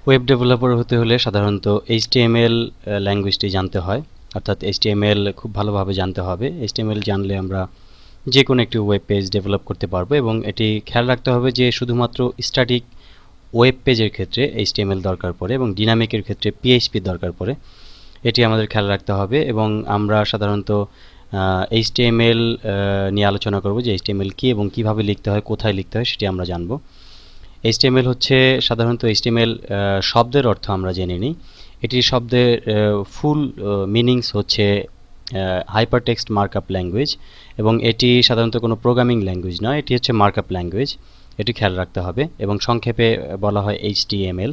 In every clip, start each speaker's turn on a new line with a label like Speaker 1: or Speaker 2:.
Speaker 1: Web developer হতে হলে সাধারণত এইচটিএমএল ল্যাঙ্গুয়েজটি জানতে হয়, অর্থাৎ এইচটিএমএল খুব ভালোভাবে জানতে হবে। এইচটিএমএল জানলে আমরা যে কোনো একটি ওয়েব পেজ ডেভেলপ করতে পারবো, এবং এটি খেয়াল রাখতে হবে যে শুধুমাত্র স্ট্যাটিক ওয়েব পেজের ক্ষেত্রে এইচটিএমএল দরকার পড়ে এবং ডিনামিকের ক্ষেত্রে পিএইচপি দরকার পড়ে। এটি আমাদের খেয়াল রাখতে হবে, এবং আমরা সাধারণত এইচটিএমএল নিয়ে আলোচনা করব যে এইচটিএমএল কী এবং কিভাবে লিখতে হয়, কোথায় লিখতে হয় সেটি আমরা জানব। এইচটিএমএল হচ্ছে সাধারণত এইচটিএমএল শব্দের অর্থ আমরা জেনে নিই। এটির শব্দের ফুল মিনিংস হচ্ছে হাইপারটেক্সট মার্কআপ ল্যাঙ্গুয়েজ, এবং এটি সাধারণত কোনো প্রোগ্রামিং ল্যাঙ্গুয়েজ নয়, এটি হচ্ছে মার্কআপ ল্যাঙ্গুয়েজ। এটি খেয়াল রাখতে হবে, এবং সংক্ষেপে বলা হয় এইচটিএমএল।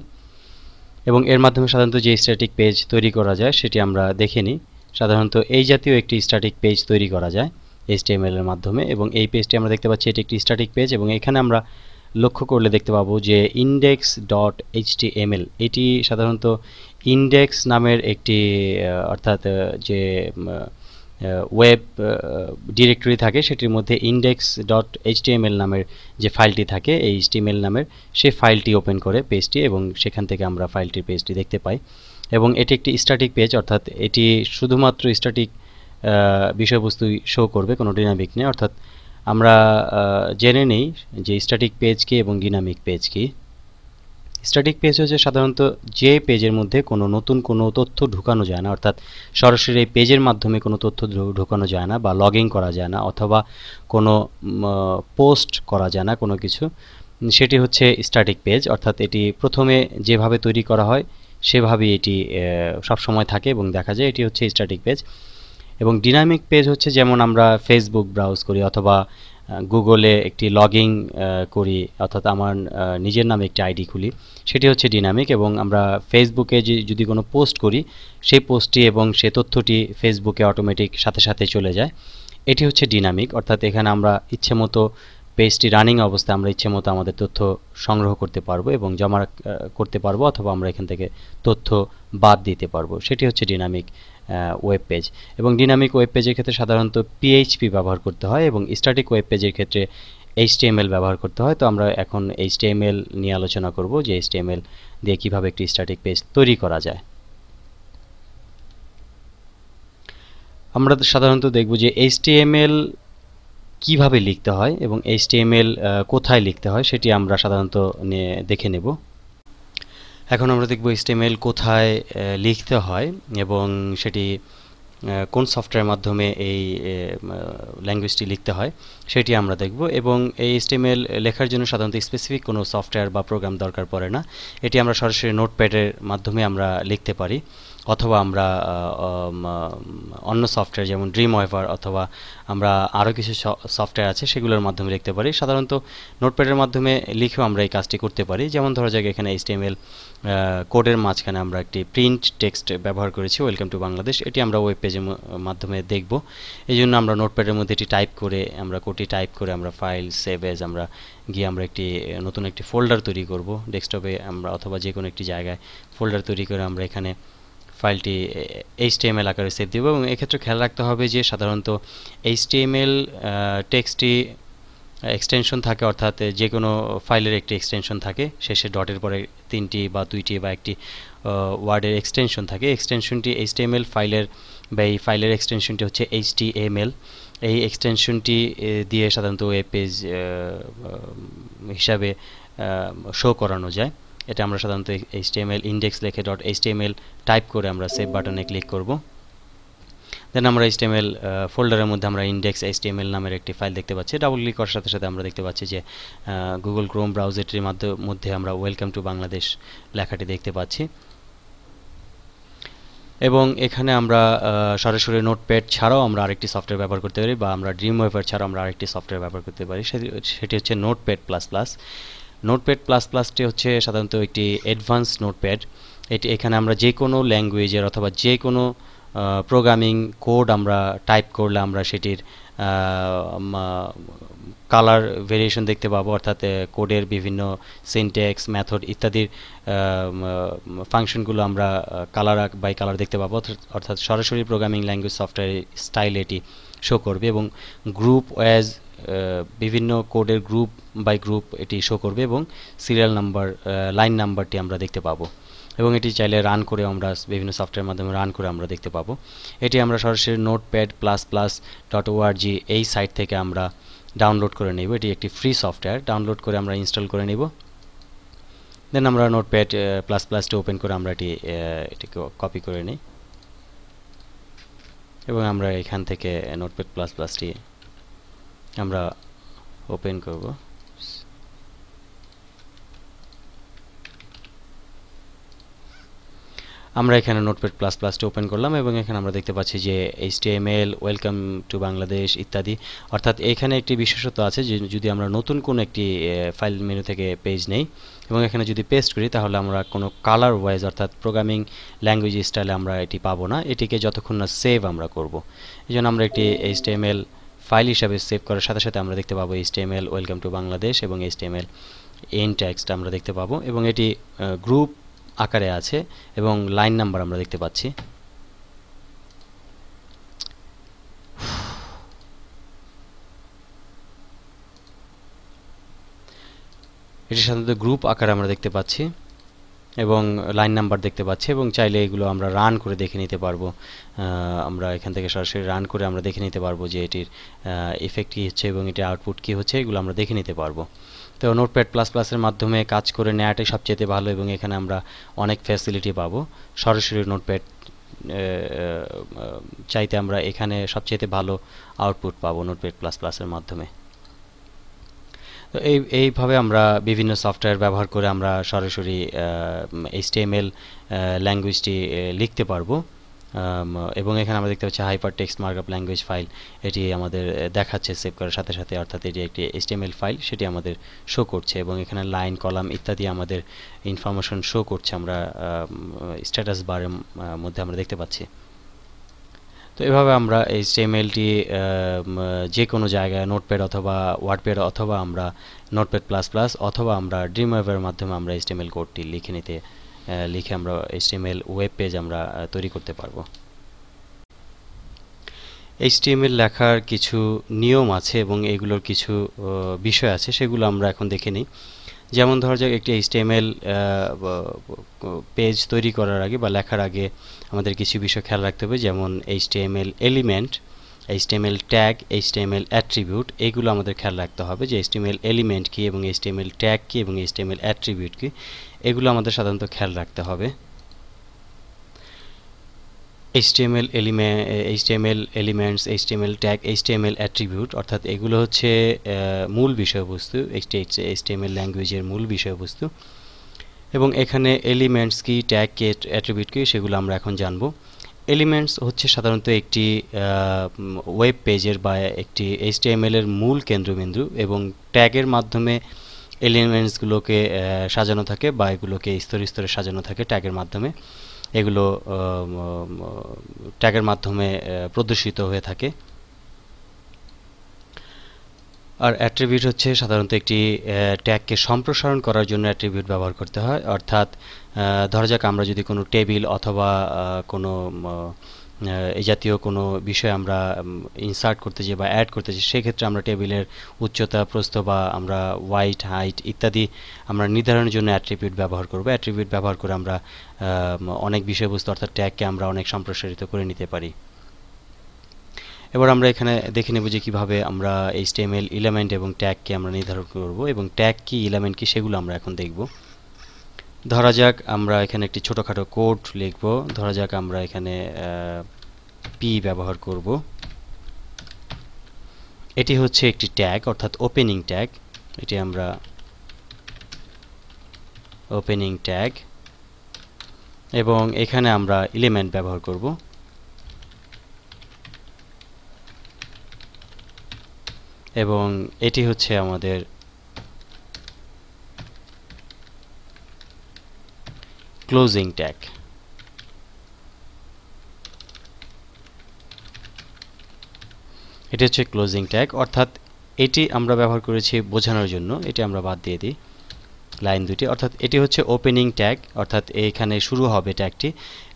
Speaker 1: এবং এর মাধ্যমে সাধারণত যে স্ট্যাটিক পেজ তৈরি করা যায় সেটি আমরা দেখে নিই। সাধারণত এই জাতীয় একটি স্ট্যাটিক পেজ তৈরি করা যায় এইচটিএমএল এর মাধ্যমে, এবং এই পেজটি আমরা দেখতে পাচ্ছি এটি একটি স্ট্যাটিক পেজ, এবং এখানে আমরা লক্ষ্য করলে দেখতে পাবো যে ইন্ডেক্স ডট এইচটিএমএল এটি সাধারণত ইন্ডেক্স নামের একটি অর্থাৎ যে ওয়েব ডিরেক্টরি থাকে সেটির মধ্যে ইন্ডেক্স ডট এইচটিএমএল নামের যে ফাইলটি থাকে, এই এইচটিএমএল নামের সেই ফাইলটি ওপেন করে পেজটি, এবং সেখান থেকে আমরা ফাইলটির পেজটি দেখতে পাই। এবং এটি একটি স্ট্যাটিক পেজ, অর্থাৎ এটি শুধুমাত্র স্ট্যাটিক বিষয়বস্তুই শো করবে, কোনো ডিনামিক নেই। অর্থাৎ আমরা জেনে নেই যে স্ট্যাটিক পেজ কি এবং ডিনামিক পেজ কি। স্ট্যাটিক পেজ হচ্ছে সাধারণত যে পেজের মধ্যে কোনো নতুন কোনো তথ্য ঢুকানো যায় না, অর্থাৎ সরাসরি এই পেজের মাধ্যমে কোনো তথ্য ঢুকানো যায় না বা লগ ইন করা যায় না, অথবা কোনো পোস্ট করা যায় না কোনো কিছু, সেটি হচ্ছে স্ট্যাটিক পেজ। অর্থাৎ এটি প্রথমে যেভাবে তৈরি করা হয় সেভাবেই এটি সবসময় থাকে এবং দেখা যায়, এটি হচ্ছে স্ট্যাটিক পেজ। এবং ডিনামিক পেজ হচ্ছে যেমন আমরা ফেসবুক ব্রাউজ করি অথবা গুগলে একটি লগ ইন করি, অর্থাৎ আমার নিজের নামে একটি আইডি খুলি, সেটি হচ্ছে ডিনামিক। এবং আমরা ফেসবুকে যদি কোনো পোস্ট করি সেই পোস্টটি এবং সে তথ্যটি ফেসবুকে অটোমেটিক সাথে সাথে চলে যায়, এটি হচ্ছে ডিনামিক। অর্থাৎ এখানে আমরা ইচ্ছে মতো পেজটি রানিং অবস্থায় আমরা ইচ্ছে মতো আমাদের তথ্য সংগ্রহ করতে পারবো এবং জমা করতে পারবো, অথবা আমরা এখান থেকে তথ্য বাদ দিতে পারবো, সেটি হচ্ছে ডিনামিক ওয়েব পেজ। এবং ডিনামিক ওয়েব পেজের ক্ষেত্রে সাধারণত পিএইচপি ব্যবহার করতে হয়, এবং স্ট্যাটিক ওয়েব পেজের ক্ষেত্রে এইচটিএমএল ব্যবহার করতে হয়। তো আমরা এখন এইচটিএমএল নিয়ে আলোচনা করব যে এইচটিএমএল দিয়ে কিভাবে একটি স্ট্যাটিক পেজ তৈরি করা যায়। আমরা সাধারণত দেখব যে এইচটিএমএল কিভাবে লিখতে হয় এবং এইচটিএমএল কোথায় লিখতে হয় সেটি আমরা সাধারণত দেখে নেব। এখন আমরা দেখব এইচটিএমএল কোথায় লিখতে হয় এবং সেটি কোন সফটওয়্যারের মাধ্যমে এই ল্যাঙ্গুয়েজটি লিখতে হয় সেটি আমরা দেখব। এবং এই এইচটিএমএল লেখার জন্য সাধারণত স্পেসিফিক কোনো সফটওয়্যার বা প্রোগ্রাম দরকার পড়ে না, এটি আমরা সরাসরি নোটপ্যাডের মাধ্যমে আমরা লিখতে পারি, অথবা আমরা অন্য সফটওয়্যার যেমন ড্রিমওয়েভার অথবা আমরা আরও কিছু সফটওয়্যার আছে সেগুলোর মাধ্যমে লিখতে পারি। সাধারণত নোটপ্যাডের মাধ্যমে লিখেও আমরা এই কাজটি করতে পারি। যেমন ধরা যাক এখানে এইচটিএমএল কোডের মাঝখানে আমরা একটি প্রিন্ট টেক্সট ব্যবহার করেছি, ওয়েলকাম টু বাংলাদেশ, এটি আমরা ওয়েব পেজের মাধ্যমে দেখব। এই জন্য আমরা নোটপ্যাডের মধ্যে এটি টাইপ করে আমরা কোডটি টাইপ করে আমরা ফাইল সেভ এজ আমরা গিয়ে আমরা একটি নতুন একটি ফোল্ডার তৈরি করব ডেস্কটপে আমরা, অথবা যে কোনো একটি জায়গায় ফোল্ডার তৈরি করে আমরা এখানে ফাইলটি এইচটিএমএল আকারে সেভ দেব। এবং এক্ষেত্রে খেয়াল রাখতে হবে যে সাধারণত এইচটিএমএল টেক্সটটি এক্সটেনশন থাকে, অর্থাৎ যে কোনো ফাইলের একটি এক্সটেনশন থাকে, শেষে ডটের পরে 3টি বা 2টি বা একটি ওয়ার্ডের এক্সটেনশন থাকে। এক্সটেনশনটি এইচটিএমএল ফাইলের বা এই ফাইলের এক্সটেনশনটি হচ্ছে এইচটিএমএল। এই এক্সটেনশনটি দিয়ে সাধারণত ওয়েব পেজ হিসাবে শো করানো যায়। এটা আমরা সাধারণত এইচটিএমএল ইন্ডেক্স লিখে .html টাইপ করে আমরা সেভ বাটনে ক্লিক করব। দেন আমরা এইচটিএমএল ফোল্ডারের মধ্যে আমরা ইন্ডেক্স এইচটিএমএল নামের একটি ফাইল দেখতে পাচ্ছি। ডাবল ক্লিক করার সাথে সাথে আমরা দেখতে পাচ্ছি যে গুগল ক্রোম ব্রাউজারটির মধ্যে আমরা ওয়েলকাম টু বাংলাদেশ লেখাটি দেখতে পাচ্ছি। এবং এখানে আমরা সরাসরি নোটপ্যাড ছাড়াও আমরা আরেকটি সফটওয়্যার ব্যবহার করতে পারি, বা আমরা ড্রিমওয়েভার ছাড়াও আমরা আরেকটি সফটওয়্যার ব্যবহার করতে পারি, সেটি হচ্ছে Notepad plus plus. Notepad plus প্লাসটি হচ্ছে সাধারণত একটি অ্যাডভান্স নোটপ্যাড। এখানে আমরা যে কোনো ল্যাঙ্গুয়েজের অথবা যে কোনো প্রোগ্রামিং কোড আমরা টাইপ করলে আমরা সেটির কালার ভেরিয়েশন দেখতে পাবো, অর্থাৎ কোডের বিভিন্ন সিনট্যাক্স মেথড ইত্যাদির ফাংশনগুলো আমরা কালার বাই কালার দেখতে পাবো, অর্থাৎ সরাসরি প্রোগ্রামিং ল্যাঙ্গুয়েজ সফটওয়্যার স্টাইল এটি শো করবে। এবং গ্রুপ অ্যাজ বিভিন্ন কোডের গ্রুপ বাই গ্রুপ এটি শো করবে এবং সিরিয়াল নাম্বার লাইন নাম্বারটি আমরা দেখতে পাবো এবং এটি চাইলে রান করে আমরা বিভিন্ন সফটওয়্যারের মাধ্যমে রান করে আমরা দেখতে পাবো। এটি আমরা সরাসরি notepad++.org এই সাইট থেকে আমরা ডাউনলোড করে নেব। এটি একটি ফ্রি সফটওয়্যার, ডাউনলোড করে আমরা ইনস্টল করে নেব। দেন আমরা নোটপ্যাড++টি ওপেন করে আমরা এটিকে কপি করে নিই এবং আমরা এখান থেকে নোটপ্যাড++টি আমরা ওপেন করব। আমরা এখানে নোটপ্যাড++টি ওপেন করলাম এবং এখানে আমরা দেখতে পাচ্ছি যে HTML ওয়েলকাম টু বাংলাদেশ ইত্যাদি। অর্থাৎ এখানে একটি বিশেষত্ব আছে যে যদি আমরা নতুন কোনো একটি ফাইল মেনু থেকে পেজ নেই এবং এখানে যদি পেস্ট করি তাহলে আমরা কোনো কালার ওয়াইজ অর্থাৎ প্রোগ্রামিং ল্যাঙ্গুয়েজ স্টাইলে আমরা এটি পাবো না, এটিকে যতক্ষণ না সেভ আমরা করব। এই জন্য আমরা একটি HTML ফাইল হিসাবে সেভ করার সাথে সাথে আমরা দেখতে পাবো HTML ওয়েলকাম টু বাংলাদেশ এবং HTML ইন টেক্সট আমরা দেখতে পাবো এবং এটি গ্রুপ আকারে আছে এবং লাইন নাম্বার আমরা দেখতে পাচ্ছি। এটি সাধারণত গ্রুপ আকারে আমরা দেখতে পাচ্ছি এবং লাইন নাম্বার দেখতে পাচ্ছি এবং চাইলে এগুলো আমরা রান করে দেখে নিতে পারবো। আমরা এখান থেকে সরাসরি রান করে আমরা দেখে নিতে পারবো যে এটির ইফেক্ট কী হচ্ছে এবং এটির আউটপুট কী হচ্ছে, এগুলো আমরা দেখে নিতে পারবো। তো নোটপ্যাড++এর মাধ্যমে কাজ করে নেওয়াটাই সবচেয়ে ভালো এবং এখানে আমরা অনেক ফ্যাসিলিটি পাবো। সরাসরি নোটপ্যাড চাইতে আমরা এখানে সবচেয়ে ভালো আউটপুট পাবো নোটপ্যাড++এর মাধ্যমে। তো এইভাবে আমরা বিভিন্ন সফটওয়্যার ব্যবহার করে আমরা সরাসরি HTML ল্যাঙ্গুয়েজটি লিখতে পারবো এবং এখানে আমরা দেখতে পাচ্ছি hyper text markup language file, এটি আমাদের দেখাচ্ছে সেভ করার সাথে সাথে, অর্থাৎ এটি একটি HTML ফাইল সেটি আমাদের শো করছে এবং এখানে লাইন কলাম ইত্যাদি আমাদের ইনফরমেশন শো করছে, আমরা স্ট্যাটাস বারের মধ্যে আমরা দেখতে পাচ্ছি। তো এভাবে আমরা HTMLটি যে কোনো জায়গায় নোটপ্যাড অথবা ওয়ার্ডপ্যাড অথবা আমরা নোটপ্যাড++ অথবা আমরা ড্রিমওয়েভের মাধ্যমে আমরা HTML কোডটি লিখে আমরা HTML ওয়েব পেজ আমরা তৈরি করতে পারবো। HTML লেখার কিছু নিয়ম আছে এবং এগুলোর কিছু বিষয় আছে, সেগুলো আমরা এখন দেখে নিই। যেমন ধরা যাক একটি HTML পেজ তৈরি করার আগে বা লেখার আগে আমাদের কিছু বিষয় খেয়াল রাখতে হবে, যেমন HTML element, HTML tag, HTML attribute, এগুলো আমাদের খেয়াল রাখতে হবে যে HTML এলিমেন্ট কি এবং HTML ট্যাগ কি এবং HTML অ্যাট্রিবিউট কি, এগুলো আমাদের সাধারণত খেয়াল রাখতে হবে। HTML elements, HTML tag, HTML attribute অর্থাৎ এগুলো হচ্ছে মূল বিষয়বস্তু, HTML ল্যাঙ্গুয়েজের মূল বিষয়বস্তু এবং এখানে এলিমেন্টস কি, ট্যাগ কি, অ্যাট্রিবিউট কি, সেগুলো আমরা এখন জানব। এলিমেন্টস হচ্ছে সাধারণত একটি ওয়েব পেজের বা একটি HTML এর মূল কেন্দ্রবিন্দু এবং ট্যাগের মাধ্যমে এলিমেন্টসগুলোকে সাজানো থাকে বা এগুলোকে স্তরে স্তরে সাজানো থাকে ট্যাগের মাধ্যমে, এগুলো ট্যাগের মাধ্যমে প্রদর্শিত হয়ে থাকে। আর অ্যাট্রিবিউট হচ্ছে সাধারণত একটি ট্যাগকে সম্প্রসারণ করার জন্য অ্যাট্রিবিউট ব্যবহার করতে হয়, অর্থাৎ ধরা যাক আমরা যদি কোনো টেবিল অথবা কোনো এই জাতীয় কোনো বিষয় আমরা ইনসার্ট করতে চাই বা অ্যাড করতে চাই, সেক্ষেত্রে আমরা টেবিলের উচ্চতা, প্রস্থ বা আমরা ওয়াইড, হাইট ইত্যাদি আমরা নির্ধারণের জন্য অ্যাট্রিবিউট ব্যবহার করব। অ্যাট্রিবিউট ব্যবহার করে আমরা অনেক বিষয়বস্তু অর্থাৎ ট্যাগকে আমরা অনেক সম্প্রসারিত করে নিতে পারি। এবার আমরা এখানে দেখে নেব যে কিভাবে আমরা HTML এলিমেন্ট এবং ট্যাগকে আমরা নির্ধারণ করব এবং ট্যাগ কি, এলিমেন্ট কি, সেগুলো আমরা এখন দেখব। ধরা যাক আমরা এখানে একটি ছোটোখাটো কোড লিখব, ধরা যাক আমরা এখানে p ব্যবহার করব। এটি হচ্ছে একটি ট্যাগ অর্থাৎ ওপেনিং ট্যাগ, এটি আমরা ওপেনিং ট্যাগ এবং এখানে আমরা এলিমেন্ট ব্যবহার করব এবং এটি হচ্ছে আমাদের ক্লোজিং ট্যাগ। এটি হচ্ছে ক্লোজিং ট্যাগ অর্থাৎ এটি আমরা ব্যবহার করেছি বোঝানোর জন্য, এটি আমরা বাদ দিয়ে দিই। লাইন দুটি, অর্থাৎ এটি হচ্ছে ওপেনিং ট্যাগ, অর্থাৎ এইখানে শুরু হবে ট্যাগটি,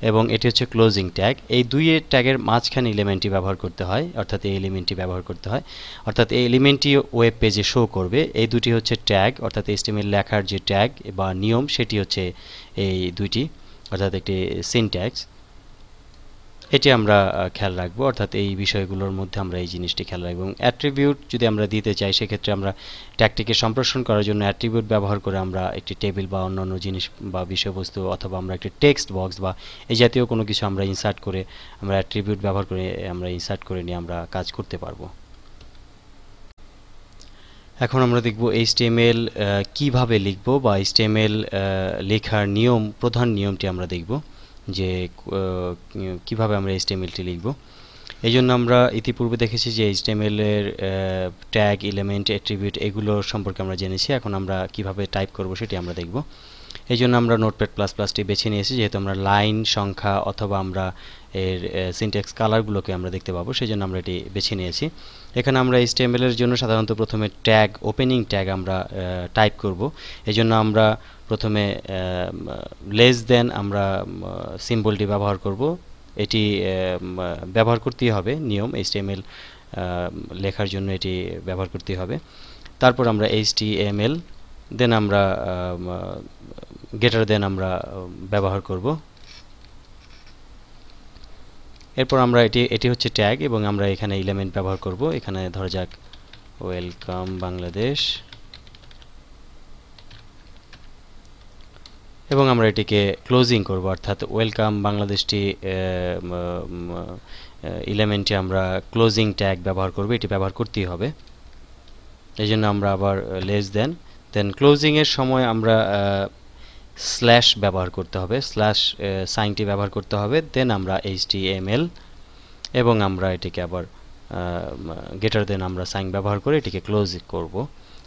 Speaker 1: এবং এটি হচ্ছে ক্লোজিং ট্যাগ। এই দুইয়ের ট্যাগের মাঝখানে এলিমেন্টটি ব্যবহার করতে হয়, অর্থাৎ এই এলিমেন্টটি ব্যবহার করতে হয়, অর্থাৎ এই এলিমেন্টটি ওয়েব পেজে শো করবে। এই দুটি হচ্ছে ট্যাগ, অর্থাৎ HTML লেখার যে ট্যাগ বা নিয়ম সেটি হচ্ছে এই দুইটি, অর্থাৎ একটি সিনট্যাক্স। এটি আমরা খেয়াল রাখবো, অর্থাৎ এই বিষয়গুলোর মধ্যে আমরা এই জিনিসটি খেয়াল রাখবো। এবং অ্যাট্রিবিউট যদি আমরা দিতে চাই সেক্ষেত্রে আমরা ট্যাগটিকে সম্প্রসারণ করার জন্য অ্যাট্রিবিউট ব্যবহার করে আমরা একটি টেবিল বা অন্যান্য জিনিস বা বিষয়বস্তু অথবা আমরা একটি টেক্সট বক্স বা এই জাতীয় কোনো কিছু আমরা ইনসার্ট করে আমরা অ্যাট্রিবিউট ব্যবহার করে আমরা ইনসার্ট করে নিয়ে আমরা কাজ করতে পারবো। এখন আমরা দেখব HTML কিভাবে লিখব বা HTML লেখার নিয়ম, প্রধান নিয়মটি আমরা দেখব যে কিভাবে আমরা HTMLটি লিখব। এই জন্য আমরা ইতিপূর্বে দেখেছি যে HTML এর ট্যাগ, এলিমেন্ট, অ্যাট্রিবিউট এগুলো সম্পর্কে আমরা জেনেছি। এখন আমরা কিভাবে টাইপ করব সেটি আমরা দেখব। এই জন্য আমরা নোটপ্যাড++টি বেছে নিয়েছি, যেহেতু আমরা লাইন সংখ্যা অথবা আমরা এর সিনট্যাক্স কালারগুলোকে আমরা দেখতে পাবো, সেই জন্য আমরা এটি বেছে নিয়েছি। এখানে আমরা HTML এর জন্য সাধারণত প্রথমে ট্যাগ, ওপেনিং ট্যাগ আমরা টাইপ করব। এই জন্য আমরা প্রথমে লেস দেন আমরা সিম্বলটি ব্যবহার করব। এটি ব্যবহার করতেই হবে, নিয়ম HTML লেখার জন্য এটি ব্যবহার করতেই হবে। তারপর আমরা HTML, দেন আমরা গ্রেটার দেন আমরা ব্যবহার করব। এরপর আমরা এটি হচ্ছে ট্যাগ এবং আমরা এখানে এলিমেন্ট ব্যবহার করব। এখানে ধরা যাক ওয়েলকাম বাংলাদেশ, এবং আমরা এটিকে ক্লোজিং করব, অর্থাৎ ওয়েলকাম বাংলাদেশটি এলিমেন্টে আমরা ক্লোজিং ট্যাগ ব্যবহার করব, এটি ব্যবহার করতেই হবে। এই জন্য আমরা আবার লেস দেন ক্লোজিং এর সময় আমরা স্ল্যাশ ব্যবহার করতে হবে, স্ল্যাশ সাইনটি ব্যবহার করতে হবে। দেন আমরা HTML এবং আমরা এটিকে আবার গ্রেটার দেন আমরা সাইন ব্যবহার করে এটিকে ক্লোজ করব,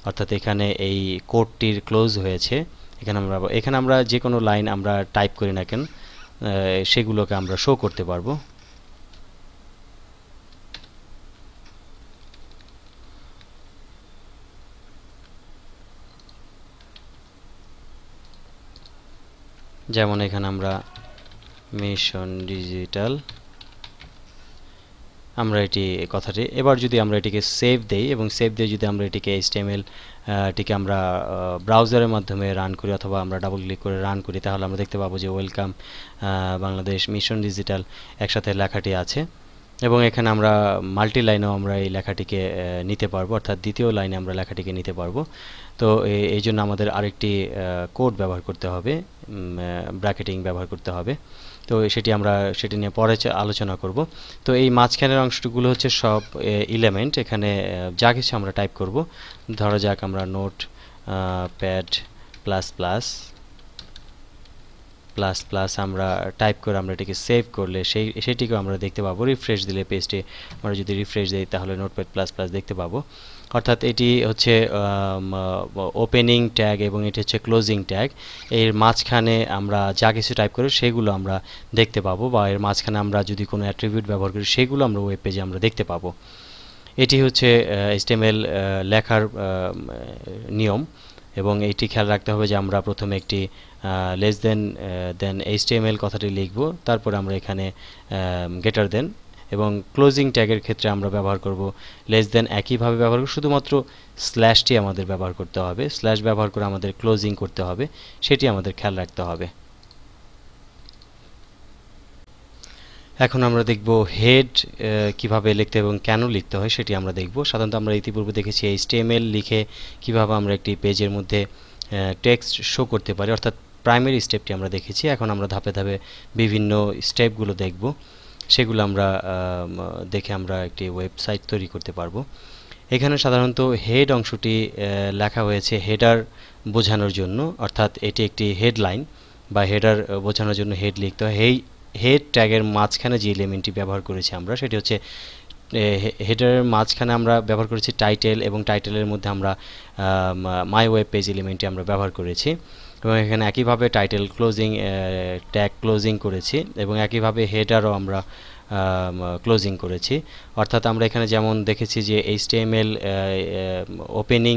Speaker 1: অর্থাৎ এখানে এই কোডটির ক্লোজ হয়েছে। এখানে আমরা যে কোনো লাইন আমরা টাইপ করি না কেন সেগুলোকে আমরা শো করতে পারবো। যেমন এখানে আমরা মিশন ডিজিটাল, আমরা এটি কথাটি এবার যদি আমরা এটিকে সেভ দেই এবং সেভ দিয়ে যদি আমরা এটিকে HTML টিকে আমরা ব্রাউজারের মাধ্যমে রান করি অথবা আমরা ডাবল ক্লিক করে রান করি, তাহলে আমরা দেখতে পাবো যে ওয়েলকাম বাংলাদেশ মিশন ডিজিটাল একসাথে লেখাটি আছে। এবং এখানে আমরা মাল্টি লাইনেও আমরা এই লেখাটিকে নিতে পারবো, অর্থাৎ দ্বিতীয় লাইনে আমরা লেখাটিকে নিতে পারবো। তো এই জন্য আমাদের আরেকটি কোড ব্যবহার করতে হবে, ব্র্যাকেটিং ব্যবহার করতে হবে। তো সেটি নিয়ে পরে আলোচনা করব। তো এই মাঝখানের অংশগুলো হচ্ছে সব এলিমেন্ট, এখানে যা কিছু আমরা টাইপ করব, ধরা যাক আমরা note pad plus plus plus plus আমরা টাইপ করে আমরা এটিকে সেভ করলে সেটিকেও আমরা দেখতে পাবো। রিফ্রেশ দিলে পেজটি আমরা যদি রিফ্রেশ দিই তাহলে নোটপ্যাড প্লাস প্লাস দেখতে পাবো। অর্থাৎ এটি হচ্ছে ওপেনিং ট্যাগ এবং এটি হচ্ছে ক্লোজিং ট্যাগ। এর মাঝখানে আমরা যা কিছু টাইপ করি সেগুলো আমরা দেখতে পাবো, বা এর মাঝখানে আমরা যদি কোনো অ্যাট্রিবিউট ব্যবহার করি সেগুলো আমরা ওয়েব পেজে আমরা দেখতে পাবো। এটি হচ্ছে HTML লেখার নিয়ম, এবং এইটি খেয়াল রাখতে হবে যে আমরা প্রথমে একটি লেস দেন HTML কথাটি লিখব, তারপর আমরা এখানে গ্রেটার দেন, এবং ক্লোজিং ট্যাগের ক্ষেত্রে আমরা ব্যবহার করব লেস দেন, একইভাবে ব্যবহার করব, শুধুমাত্র স্ল্যাশটি আমাদের ব্যবহার করতে হবে, স্ল্যাশ ব্যবহার করে আমাদের ক্লোজিং করতে হবে, সেটি আমাদের খেয়াল রাখতে হবে। এখন আমরা দেখব হেড কিভাবে লিখতে এবং কেন লিখতে হয় সেটি আমরা দেখব। সাধারণত আমরা ইতিপূর্বে দেখেছি HTML লিখে কিভাবে আমরা একটি পেজের মধ্যে টেক্সট শো করতে পারি, অর্থাৎ প্রাইমারি স্টেপটি আমরা দেখেছি। এখন আমরা ধাপে ধাপে বিভিন্ন স্টেপগুলো দেখব, সেগুলো আমরা দেখে আমরা একটি ওয়েবসাইট তৈরি করতে পারবো। এখানে সাধারণত হেড অংশটি লেখা হয়েছে হেডার বোঝানোর জন্য, অর্থাৎ এটি একটি হেডলাইন বা হেডার বোঝানোর জন্য হেড লিখতে হয়। হেড ট্যাগের মাঝখানে যে এলিমেন্টটি ব্যবহার করেছি আমরা সেটি হচ্ছে হেডারের মাঝখানে আমরা ব্যবহার করেছি টাইটেল, এবং টাইটেলের মধ্যে আমরা মাই ওয়েব পেজ এলিমেন্টটি আমরা ব্যবহার করেছি, এবং এখানে একইভাবে টাইটেল ক্লোজিং ট্যাগ ক্লোজিং করেছি, এবং একইভাবে হেডারও আমরা ক্লোজিং করেছি। অর্থাৎ আমরা এখানে যেমন দেখেছি যে HTML ওপেনিং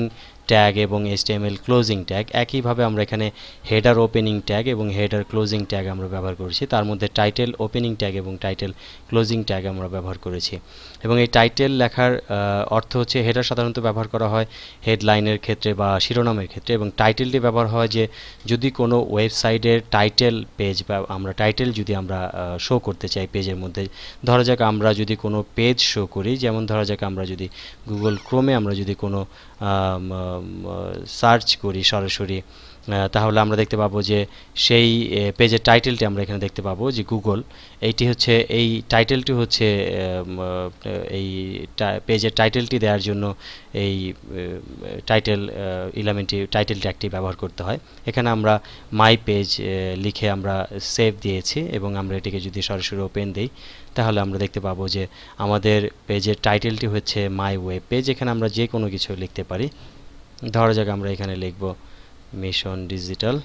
Speaker 1: ট্যাগ এবং HTML ক্লোজিং ট্যাগ, একইভাবে আমরা এখানে হেডার ওপেনিং ট্যাগ এবং হেডার ক্লোজিং ট্যাগ আমরা ব্যবহার করেছি। তার মধ্যে টাইটেল ওপেনিং ট্যাগ এবং টাইটেল ক্লোজিং ট্যাগ আমরা ব্যবহার করেছি। এবং এই টাইটেল লেখার অর্থ হচ্ছে, হেডার সাধারণত ব্যবহার করা হয় হেডলাইনের ক্ষেত্রে বা শিরোনামের ক্ষেত্রে, এবং টাইটেলটি ব্যবহার হয় যে যদি কোনো ওয়েবসাইটের টাইটেল পেজ বা আমরা টাইটেল যদি আমরা শো করতে চাই পেজের মধ্যে, ধরা যাক আমরা যদি কোনো পেজ শো করি, যেমন ধরা যাক আমরা যদি গুগল ক্রোমে আমরা যদি কোনো সার্চ করি সরাসরি, তাহলে আমরা দেখতে পাবো যে সেই পেজের টাইটেলটি আমরা এখানে দেখতে পাবো যে গুগল, এইটি হচ্ছে, এই টাইটেলটি হচ্ছে এই পেজের টাইটেলটি দেওয়ার জন্য এই টাইটেল এলিমেন্টটি, টাইটেল ট্যাগটি ব্যবহার করতে হয়। এখানে আমরা মাই পেজ লিখে আমরা সেভ দিয়েছি এবং আমরা এটিকে যদি সরাসরি ওপেন দিই, তাহলে আমরা দেখতে পাবো যে আমাদের পেজের টাইটেলটি হচ্ছে মাই ওয়েব পেজ। এখানে আমরা যে কোনো কিছু লিখতে পারি, ধরা যাক আমরা এখানে লিখব মিশন ডিজিটাল,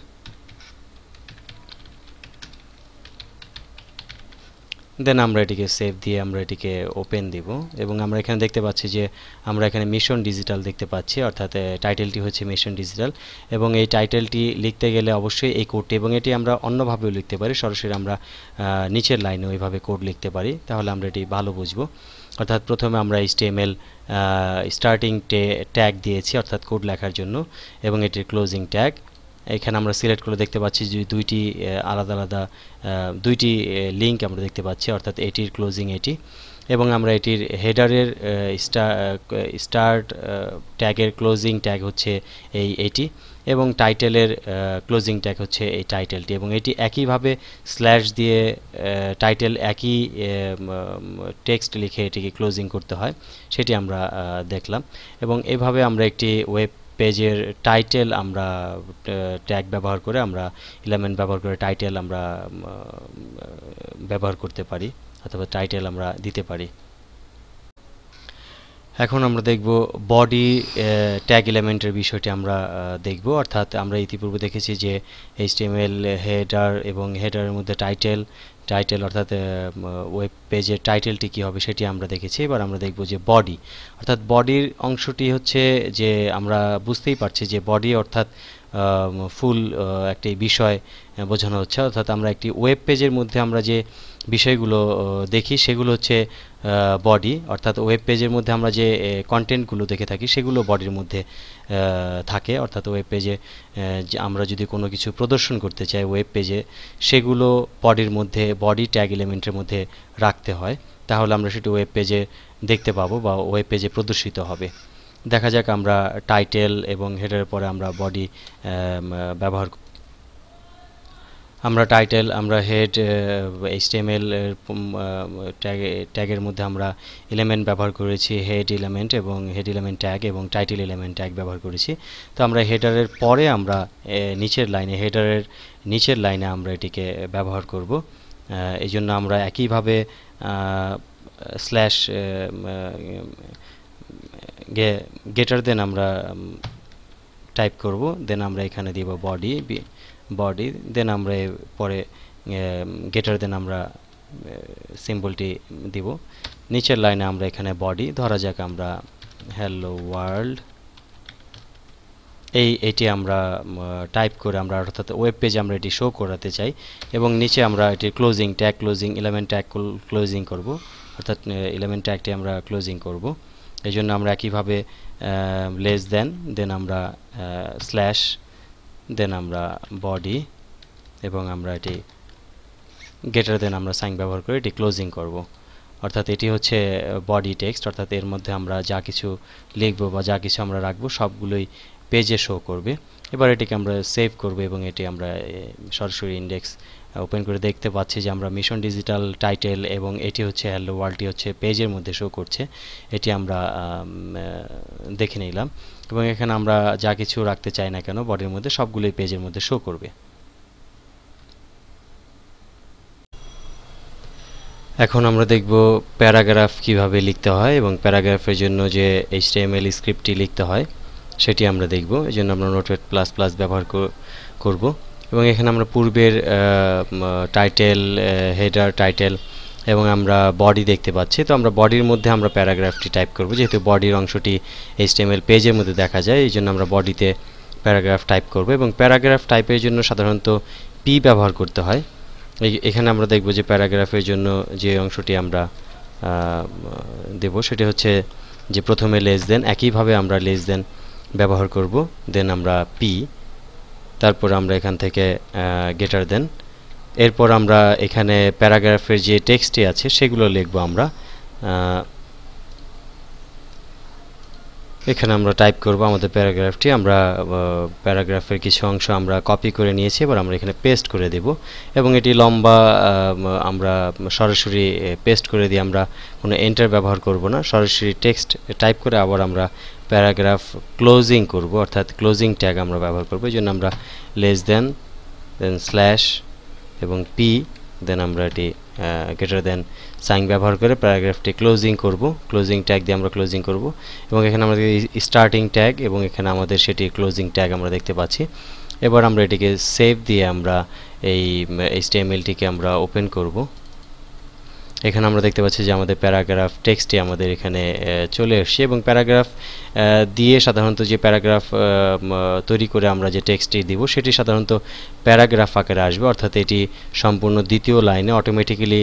Speaker 1: দেন আমরা এটিকে সেভ দিয়ে আমরা এটিকে ওপেন দিব এবং আমরা এখানে দেখতে পাচ্ছি যে আমরা এখানে মিশন ডিজিটাল দেখতে পাচ্ছি, অর্থাৎ টাইটেলটি হচ্ছে মিশন ডিজিটাল। এবং এই টাইটেলটি লিখতে গেলে অবশ্যই এই কোডটি, এবং এটি আমরা অন্যভাবেও লিখতে পারি, সরাসরি আমরা নিচের লাইনে ওইভাবে কোড লিখতে পারি, তাহলে আমরা এটি ভালো বুঝবো। অর্থাৎ প্রথমে আমরা HTML স্টার্টিং ট্যাগ দিয়েছি অর্থাৎ কোড লেখার জন্য, এবং এটির ক্লোজিং ট্যাগ এখানে আমরা সিলেক্ট করে দেখতে পাচ্ছি যে দুইটি আলাদা আলাদা দুইটি লিঙ্ক আমরা দেখতে পাচ্ছি, অর্থাৎ এটির ক্লোজিং এটি, এবং আমরা এটির হেডারের স্টার্ট ট্যাগের ক্লোজিং ট্যাগ হচ্ছে এটি, এবং টাইটেলের ক্লোজিং ট্যাগ হচ্ছে এই টাইটেলটি, এবং এটি একইভাবে স্ল্যাশ দিয়ে টাইটেল একই টেক্সট লিখে এটিকে ক্লোজিং করতে হয়, সেটি আমরা দেখলাম। এবং এভাবে আমরা একটি ওয়েব পেজের টাইটেল আমরা ট্যাগ ব্যবহার করে, আমরা এলিমেন্ট ব্যবহার করে টাইটেল আমরা ব্যবহার করতে পারি অথবা টাইটেল আমরা দিতে পারি। এখন আমরা দেখব বডি ট্যাগ এলিমেন্টের বিষয়টি আমরা দেখব, অর্থাৎ আমরা ইতিপূর্বে দেখেছি যে HTML হেডার এবং হেডারের মধ্যে টাইটেল অর্থাৎ ওয়েব পেজের টাইটেলটি কী হবে সেটি আমরা দেখেছি। এবার আমরা দেখব যে বডি, অর্থাৎ বডির অংশটি হচ্ছে যে আমরা বুঝতেই পারছি যে বডি অর্থাৎ ফুল একটি বিষয় বোঝানো হচ্ছে, অর্থাৎ আমরা একটি ওয়েব পেজের মধ্যে আমরা যে বিষয়গুলো দেখি সেগুলো হচ্ছে বডি, অর্থাৎ ওয়েব পেজের মধ্যে আমরা যে কন্টেন্টগুলো দেখে থাকি সেগুলো বডির মধ্যে থাকে। অর্থাৎ ওয়েব পেজে আমরা যদি কোনো কিছু প্রদর্শন করতে চাই ওয়েব পেজে, সেগুলো বডির মধ্যে, বডি ট্যাগ এলিমেন্টের মধ্যে রাখতে হয়, তাহলে আমরা সেটি ওয়েব পেজে দেখতে পাবো বা ওয়েব পেজে প্রদর্শিত হবে। দেখা যাক আমরা টাইটেল এবং হেডারের পরে আমরা বডি ব্যবহার, আমরা টাইটেল, আমরা হেড, HTML ট্যাগের মধ্যে আমরা এলিমেন্ট ব্যবহার করেছি, হেড এলিমেন্ট এবং হেড এলিমেন্ট ট্যাগ এবং টাইটেল এলিমেন্ট ট্যাগ ব্যবহার করেছি। তো আমরা হেডারের পরে আমরা নিচের লাইনে, হেডারের নিচের লাইনে আমরা এটিকে ব্যবহার করব। এই জন্য আমরা একইভাবে স্ল্যাশ গেটার দেন আমরা টাইপ করব, দেন আমরা এখানে দিব বডি, দেন আমরা পরে গেটার দেন আমরা সিম্বলটি দিব। নিচের লাইনে আমরা এখানে বডি, ধরা যাক আমরা হ্যালো ওয়ার্ল্ড, এটি আমরা টাইপ করে আমরা, অর্থাৎ ওয়েব পেজে আমরা এটি শো করাতে চাই, এবং নিচে আমরা এটির closing tag, closing element tag closing করব, অর্থাৎ এলিমেন্ট ট্যাগটি আমরা ক্লোজিং করব। এই জন্য আমরা একইভাবে লেস দেন আমরা স্ল্যাশ, দেন আমরা বডি, এবং আমরা এটি গেটার দেন আমরা সাইন ব্যবহার করে এটি ক্লোজিং করব। অর্থাৎ এটি হচ্ছে বডি টেক্সট, অর্থাৎ এর মধ্যে আমরা যা কিছু লিখব বা যা কিছু আমরা রাখবো সবগুলোই পেজে শো করবে। এবার এটিকে আমরা সেভ করব এবং এটি আমরা সরাসরি ইন্ডেক্স ওপেন করে দেখতে পাচ্ছি যে আমরা মিশন ডিজিটাল টাইটেল এবং এটি হচ্ছে হ্যালো ওয়ার্ল্ডটি হচ্ছে পেজের মধ্যে শো করছে, এটি আমরা দেখে নিলাম। এবং এখানে আমরা যা কিছু রাখতে চাই না কেন বডির মধ্যে সবগুলোই পেজের মধ্যে শো করবে। এখন আমরা দেখব প্যারাগ্রাফ কিভাবে লিখতে হয় এবং প্যারাগ্রাফের জন্য যে HTML স্ক্রিপ্টটি লিখতে হয় সেটি আমরা দেখব। এই জন্য আমরা নোটপ্যাড++ ব্যবহার করব এবং এখানে আমরা পূর্বের টাইটেল, হেডার, টাইটেল এবং আমরা বডি দেখতে পাচ্ছি। তো আমরা বডির মধ্যে আমরা প্যারাগ্রাফটি টাইপ করব, যেহেতু বডির অংশটি HTML পেজের মধ্যে দেখা যায়, এই জন্য আমরা বডিতে প্যারাগ্রাফ টাইপ করব। এবং প্যারাগ্রাফ টাইপের জন্য সাধারণত পি ব্যবহার করতে হয়। এখানে আমরা দেখব যে প্যারাগ্রাফের জন্য যে অংশটি আমরা দেব সেটি হচ্ছে যে প্রথমে লেস দেন, একইভাবে আমরা লেস দেন ব্যবহার করব, দেন আমরা পি, তারপর আমরা এখান থেকে গ্রেটার দেন, এরপর আমরা এখানে প্যারাগ্রাফের যে টেক্সটটি আছে সেগুলো লিখব। আমরা এখানে আমরা টাইপ করব আমাদের প্যারাগ্রাফটি। আমরা প্যারাগ্রাফের কিছু অংশ আমরা কপি করে নিয়েছি, এবার আমরা এখানে পেস্ট করে দেব। এবং এটি লম্বা আমরা সরাসরি পেস্ট করে দিয়ে আমরা কোনো এন্টার ব্যবহার করব না, সরাসরি টেক্সট টাইপ করে আবার আমরা প্যারাগ্রাফ ক্লোজিং করব, অর্থাৎ ক্লোজিং ট্যাগ আমরা ব্যবহার করব। এই জন্য আমরা লেস দেন, দেন স্ল্যাশ এবং পি, দেন আমরা এটি গ্রেটার দেন সাইন ব্যবহার করে প্যারাগ্রাফটি ক্লোজিং করব, ক্লোজিং ট্যাগ দিয়ে আমরা ক্লোজিং করব। এবং এখানে আমাদের স্টার্টিং ট্যাগ এবং এখানে আমাদের সেটি ক্লোজিং ট্যাগ আমরা দেখতে পাচ্ছি। এবার আমরা এটিকে সেভ দিয়ে আমরা এই HTML-টিকে আমরা ওপেন করব। এখানে আমরা দেখতে পাচ্ছি যে আমাদের প্যারাগ্রাফ টেক্সটটি আমাদের এখানে চলে এসেছে। এবং প্যারাগ্রাফ দিয়ে সাধারণত যে প্যারাগ্রাফ তৈরি করে আমরা যে টেক্সটটি দিব সেটি সাধারণত প্যারাগ্রাফ আকারে আসবে, অর্থাৎ এটি সম্পূর্ণ দ্বিতীয় লাইনে অটোমেটিক্যালি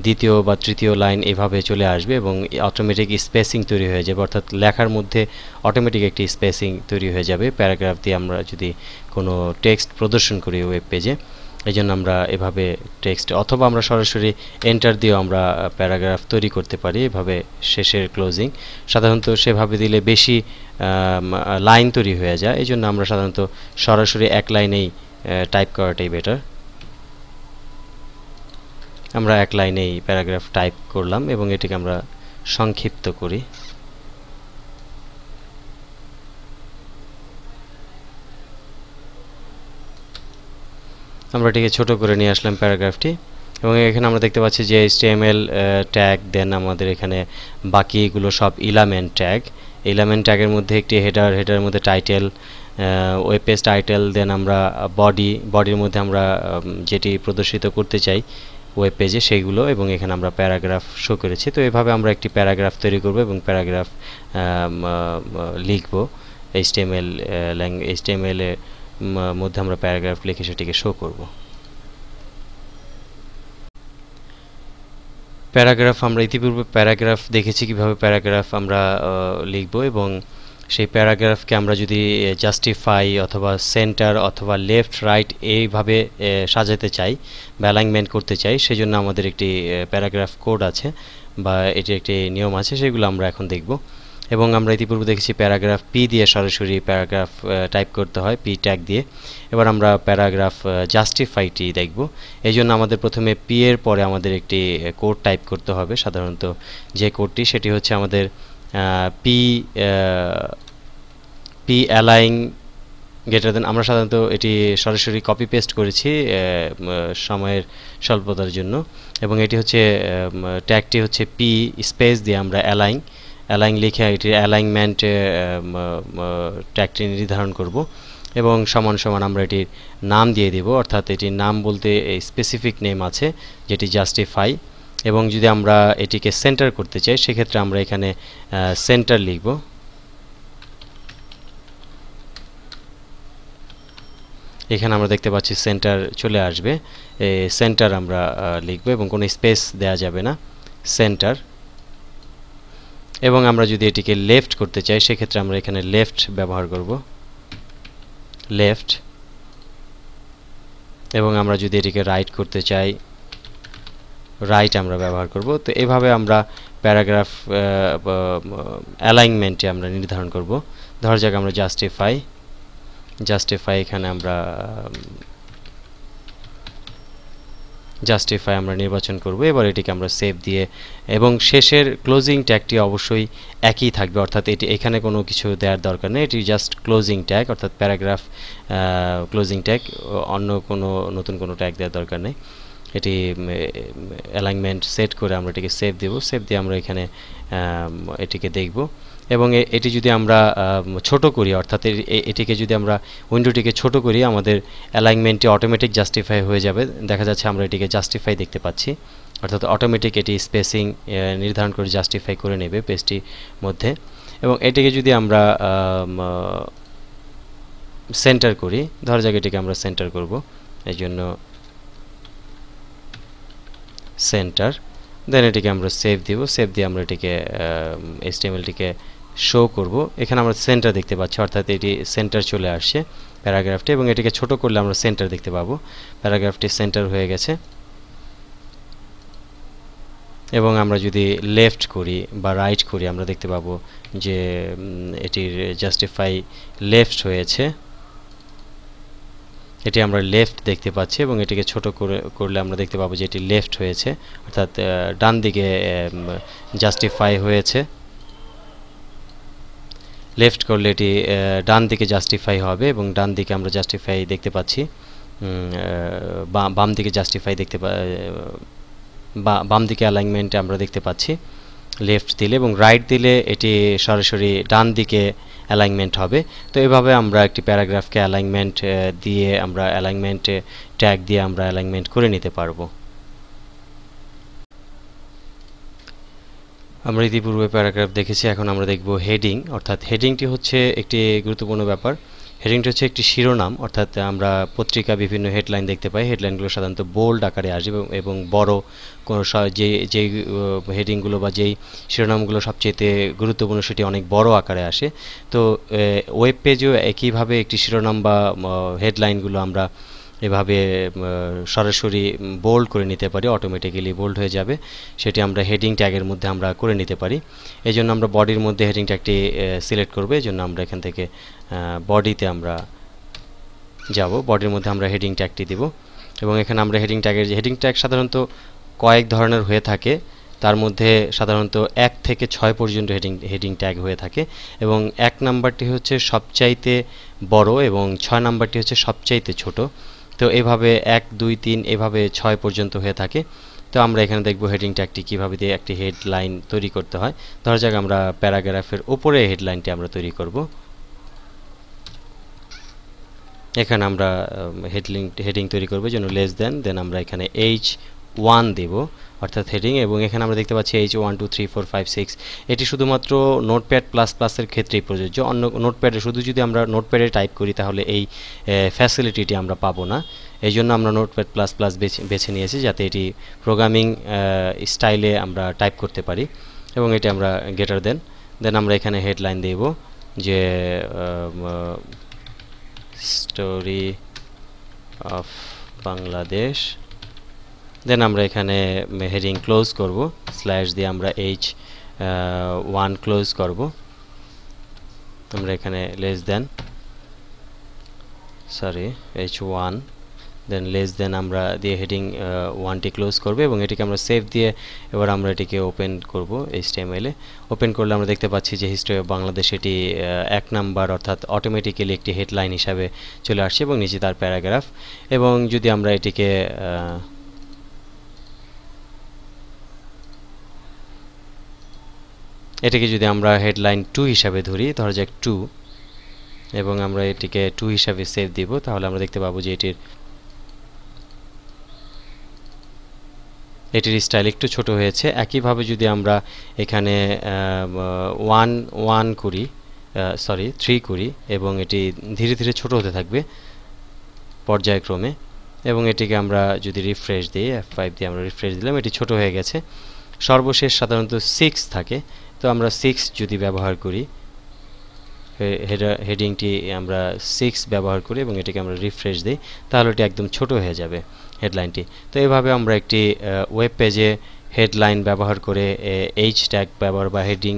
Speaker 1: দ্বিতীয় বা তৃতীয় লাইন এভাবে চলে আসবে এবং অটোমেটিক স্পেসিং তৈরি হয়ে যাবে, অর্থাৎ লেখার মধ্যে অটোমেটিক একটি স্পেসিং তৈরি হয়ে যাবে প্যারাগ্রাফ দিয়ে আমরা যদি কোনো টেক্সট প্রদর্শন করি ওয়েব পেজে। এই জন্য আমরা এভাবে টেক্সট, অথবা আমরা সরাসরি এন্টার দিয়েও আমরা প্যারাগ্রাফ তৈরি করতে পারি এভাবে শেষের ক্লোজিং। সাধারণত সেভাবে দিলে বেশি লাইন তৈরি হয়ে যায়, এই জন্য আমরা সাধারণত সরাসরি এক লাইনেই টাইপ করাটাই বেটার। আমরা এক লাইনেই প্যারাগ্রাফ টাইপ করলাম এবং এটিকে আমরা সংক্ষিপ্ত করি। আমরা এটিকে ছোট করে নিয়ে আসলাম প্যারাগ্রাফটি। এবং এখানে আমরা দেখতে পাচ্ছি যে HTML ট্যাগ, দেন আমাদের এখানে বাকিগুলো সব এলিমেন্ট ট্যাগ। এলিমেন্ট ট্যাগের মধ্যে একটি হেডার, হেডারের মধ্যে টাইটেল, ওয়েব পেজ টাইটেল, দেন আমরা বডি, বডির মধ্যে আমরা যেটি প্রদর্শিত করতে চাই ওয়েব পেজে সেইগুলো, এবং এখানে আমরা প্যারাগ্রাফ শো করেছি। তো এভাবে আমরা একটি প্যারাগ্রাফ তৈরি করব এবং প্যারাগ্রাফ লিখব। HTML এর মধ্যে আমরা প্যারাগ্রাফ লিখে সেটিকে শো করব। প্যারাগ্রাফ আমরা ইতিপূর্বে প্যারাগ্রাফ দেখেছি কিভাবে প্যারাগ্রাফ আমরা লিখব, এবং সেই প্যারাগ্রাফকে আমরা যদি জাস্টিফাই অথবা সেন্টার অথবা লেফট রাইট এইভাবে সাজাতে চাই বা অ্যালাইনমেন্ট করতে চাই, সেজন্য আমাদের একটি প্যারাগ্রাফ কোড আছে বা এটি একটি নিয়ম আছে, সেগুলো আমরা এখন দেখব। এবং আমরা ইতিপূর্বে দেখেছি প্যারাগ্রাফ পি দিয়ে সরাসরি প্যারাগ্রাফ টাইপ করতে হয়, পি ট্যাগ দিয়ে। এবার আমরা প্যারাগ্রাফ জাস্টিফাইটি দেখব। এই জন্য আমাদের প্রথমে পি এর পরে আমাদের একটি কোড টাইপ করতে হবে। সাধারণত যে কোডটি সেটি হচ্ছে আমাদের পি অ্যালাইন গ্রেটার দেন। আমরা সাধারণত এটি সরাসরি কপি পেস্ট করেছি সময়ের স্বল্পতার জন্য, এবং এটি হচ্ছে ট্যাগটি হচ্ছে পি স্পেস দিয়ে আমরা অ্যালাইন লিখে এটির অ্যালাইনমেন্ট ট্যাগটি নির্ধারণ করব এবং সমান সমান আমরা এটির নাম দিয়ে দেব, অর্থাৎ এটির নাম বলতে স্পেসিফিক নেম আছে যেটি জাস্টিফাই। এবং যদি আমরা এটিকে সেন্টার করতে চাই সেক্ষেত্রে আমরা এখানে সেন্টার লিখব। এখানে আমরা দেখতে পাচ্ছি সেন্টার চলে আসবে, সেন্টার আমরা লিখব এবং কোনো স্পেস দেওয়া যাবে না, সেন্টার। এবং আমরা যদি এটিকে লেফট করতে চাই সেক্ষেত্রে আমরা এখানে লেফট ব্যবহার করব, লেফট। এবং আমরা যদি এটিকে রাইট করতে চাই রাইট আমরা ব্যবহার করব। তো এভাবে আমরা প্যারাগ্রাফ অ্যালাইনমেন্টে আমরা নির্ধারণ করব। ধরা যাক আমরা জাস্টিফাই এখানে আমরা জাস্টিফাই আমরা নির্বাচন করব। এবার এটিকে আমরা সেভ দিয়ে, এবং শেষের ক্লোজিং ট্যাগটি অবশ্যই একই থাকবে, অর্থাৎ এটি এখানে কোনো কিছু দেওয়ার দরকার নেই, এটি জাস্ট ক্লোজিং ট্যাগ, অর্থাৎ প্যারাগ্রাফ ক্লোজিং ট্যাগ, অন্য কোনো নতুন কোনো ট্যাগ দেওয়ার দরকার নেই। এটি অ্যালাইনমেন্ট সেট করে আমরা এটিকে সেভ দেব। সেভ দিয়ে আমরা এখানে এটিকে দেখব। এবং এটি যদি আমরা ছোট করি, অর্থাৎ এটিকে যদি আমরা উইন্ডোটিকে ছোট করি, আমাদের অ্যালাইনমেন্টটি অটোমেটিক জাস্টিফাই হয়ে যাবে। দেখা যাচ্ছে আমরা এটিকে জাস্টিফাই দেখতে পাচ্ছি। অর্থাৎ অটোমেটিক এটি স্পেসিং নির্ধারণ করে জাস্টিফাই করে নেবে পেজটির মধ্যে। এবং এটিকে যদি আমরা সেন্টার করি, ধরা যাক এটিকে আমরা সেন্টার করব, এই জন্য সেন্টার, দেন এটিকে আমরা সেভ দিব, সেভ দিয়ে আমরা এটিকে HTML-টিকে শো করব। এখানে আমরা সেন্টার দেখতে পাচ্ছি, অর্থাৎ এটি সেন্টার চলে আসছে প্যারাগ্রাফটি, এবং এটিকে ছোট করলে আমরা সেন্টার দেখতে পাবো, প্যারাগ্রাফটি সেন্টার হয়ে গেছে। এবং আমরা যদি লেফট করি বা রাইট করি আমরা দেখতে পাবো যে এটির জাস্টিফাই লেফট হয়েছে, এটি আমরা লেফট দেখতে পাচ্ছি, এবং এটিকে ছোট করলে আমরা দেখতে পাবো যে এটি লেফট হয়েছে, অর্থাৎ ডান দিকে জাস্টিফাই হয়েছে। লেফট করলে এটি ডান দিকে জাস্টিফাই হবে, এবং ডান দিকে আমরা জাস্টিফাই দেখতে পাচ্ছি, বাম দিকে জাস্টিফাই বাম দিকে অ্যালাইনমেন্ট আমরা দেখতে পাচ্ছি লেফট দিলে, এবং রাইট দিলে এটি সরাসরি ডান দিকে অ্যালাইনমেন্ট হবে। তো এভাবে আমরা একটি প্যারাগ্রাফকে অ্যালাইনমেন্ট দিয়ে আমরা অ্যালাইনমেন্টে ট্যাগ দিয়ে আমরা অ্যালাইনমেন্ট করে নিতে পারবো। আমরা ইতিপূর্বে প্যারাগ্রাফ দেখেছি, এখন আমরা দেখব হেডিং। অর্থাৎ হেডিংটি হচ্ছে একটি গুরুত্বপূর্ণ ব্যাপার। হেডিংটি হচ্ছে একটি শিরোনাম, অর্থাৎ আমরা পত্রিকা বিভিন্ন হেডলাইন দেখতে পাই, হেডলাইনগুলো সাধারণত বোল্ড আকারে আসবে এবং বড় কোনো যেই হেডিংগুলো বা যেই শিরোনামগুলো সবচেয়ে গুরুত্বপূর্ণ সেটি অনেক বড় আকারে আসে। তো ওয়েব পেজেও একইভাবে একটি শিরোনাম বা হেডলাইনগুলো আমরা এভাবে সরাসরি বোল্ড করে নিতে পারি, অটোমেটিক্যালি বোল্ড হয়ে যাবে, সেটি আমরা হেডিং ট্যাগের মধ্যে আমরা করে নিতে পারি। এই জন্য আমরা বডির মধ্যে হেডিং ট্যাগটি সিলেক্ট করব, এই জন্য আমরা এখান থেকে বডিতে আমরা যাব, বডির মধ্যে আমরা হেডিং ট্যাগটি দেব। এবং এখানে আমরা হেডিং ট্যাগ সাধারণত কয়েক ধরনের হয়ে থাকে, তার মধ্যে সাধারণত 1 থেকে 6 পর্যন্ত হেডিং ট্যাগ হয়ে থাকে, এবং 1 নাম্বারটি হচ্ছে সবচাইতে বড় এবং 6 নাম্বারটি হচ্ছে সবচাইতে ছোট। তো এভাবে 1, 2, 3 এভাবে 6 পর্যন্ত হয়ে থাকে। তো আমরা এখানে দেখব হেডিং ট্যাগটি কীভাবে দিয়ে একটি হেডলাইন তৈরি করতে হয়। ধরা যাক আমরা প্যারাগ্রাফের উপরে হেডলাইনটি আমরা তৈরি করব। এখানে আমরা হেডিং তৈরি করব, জন্য লেস দেন আমরা এখানে H1 দেব, অর্থাৎ হেডিং। এবং এখানে আমরা দেখতে পাচ্ছি H1 2 3 4 5 6, এটি শুধুমাত্র নোটপ্যাড প্লাস প্লাসের ক্ষেত্রেই প্রযোজ্য। অন্য নোটপ্যাডে শুধু যদি আমরা নোটপ্যাডে টাইপ করি তাহলে এই ফ্যাসিলিটিটি আমরা পাবো না। এই জন্য আমরা নোটপ্যাড প্লাস প্লাস বেছে নিয়েছি, যাতে এটি প্রোগ্রামিং স্টাইলে আমরা টাইপ করতে পারি। এবং এটি আমরা গ্রেটার দেন আমরা এখানে হেডলাইন দেব যে স্টোরি অফ বাংলাদেশ। দেন আমরা এখানে হেডিং ক্লোজ করব, স্ল্যাশ দিয়ে আমরা H1 ক্লোজ করব। আমরা এখানে H1 দেন লেস দেন আমরা দিয়ে হেডিং 1টি ক্লোজ করব, এবং এটিকে আমরা সেভ দিয়ে এবার আমরা এটিকে ওপেন করব HTML-এ। ওপেন করলে আমরা দেখতে পাচ্ছি যে হিস্ট্রি অফ বাংলাদেশ এটি 1 নাম্বার, অর্থাৎ অটোমেটিক্যালি একটি হেডলাইন হিসাবে চলে আসছে, এবং নিচে তার প্যারাগ্রাফ। এবং যদি আমরা এটিকে যদি আমরা হেডলাইন 2 হিসাবে ধরি, ধরা যাক 2, এবং আমরা এটিকে 2 হিসাবে সেভ দিব, তাহলে আমরা দেখতে পাবো যে এটির স্টাইল একটু ছোট হয়েছে। একইভাবে যদি আমরা এখানে 1 করি, 3 করি, এবং এটি ধীরে ধীরে ছোট হতে থাকবে পর্যায়ক্রমে। এবং এটিকে আমরা যদি রিফ্রেশ দিই, F5 দিয়ে আমরা রিফ্রেশ দিলাম, এটি ছোট হয়ে গেছে। সর্বশেষ সাধারণত 6 থাকে, তো আমরা 6 যদি ব্যবহার করি, হেডিংটি আমরা 6 ব্যবহার করি এবং এটিকে আমরা রিফ্রেশ দিই, তাহলে এটি একদম ছোট হয়ে যাবে হেডলাইনটি। তো এইভাবে আমরা একটি ওয়েব পেজে হেডলাইন ব্যবহার করে H ট্যাগ ব্যবহার বা হেডিং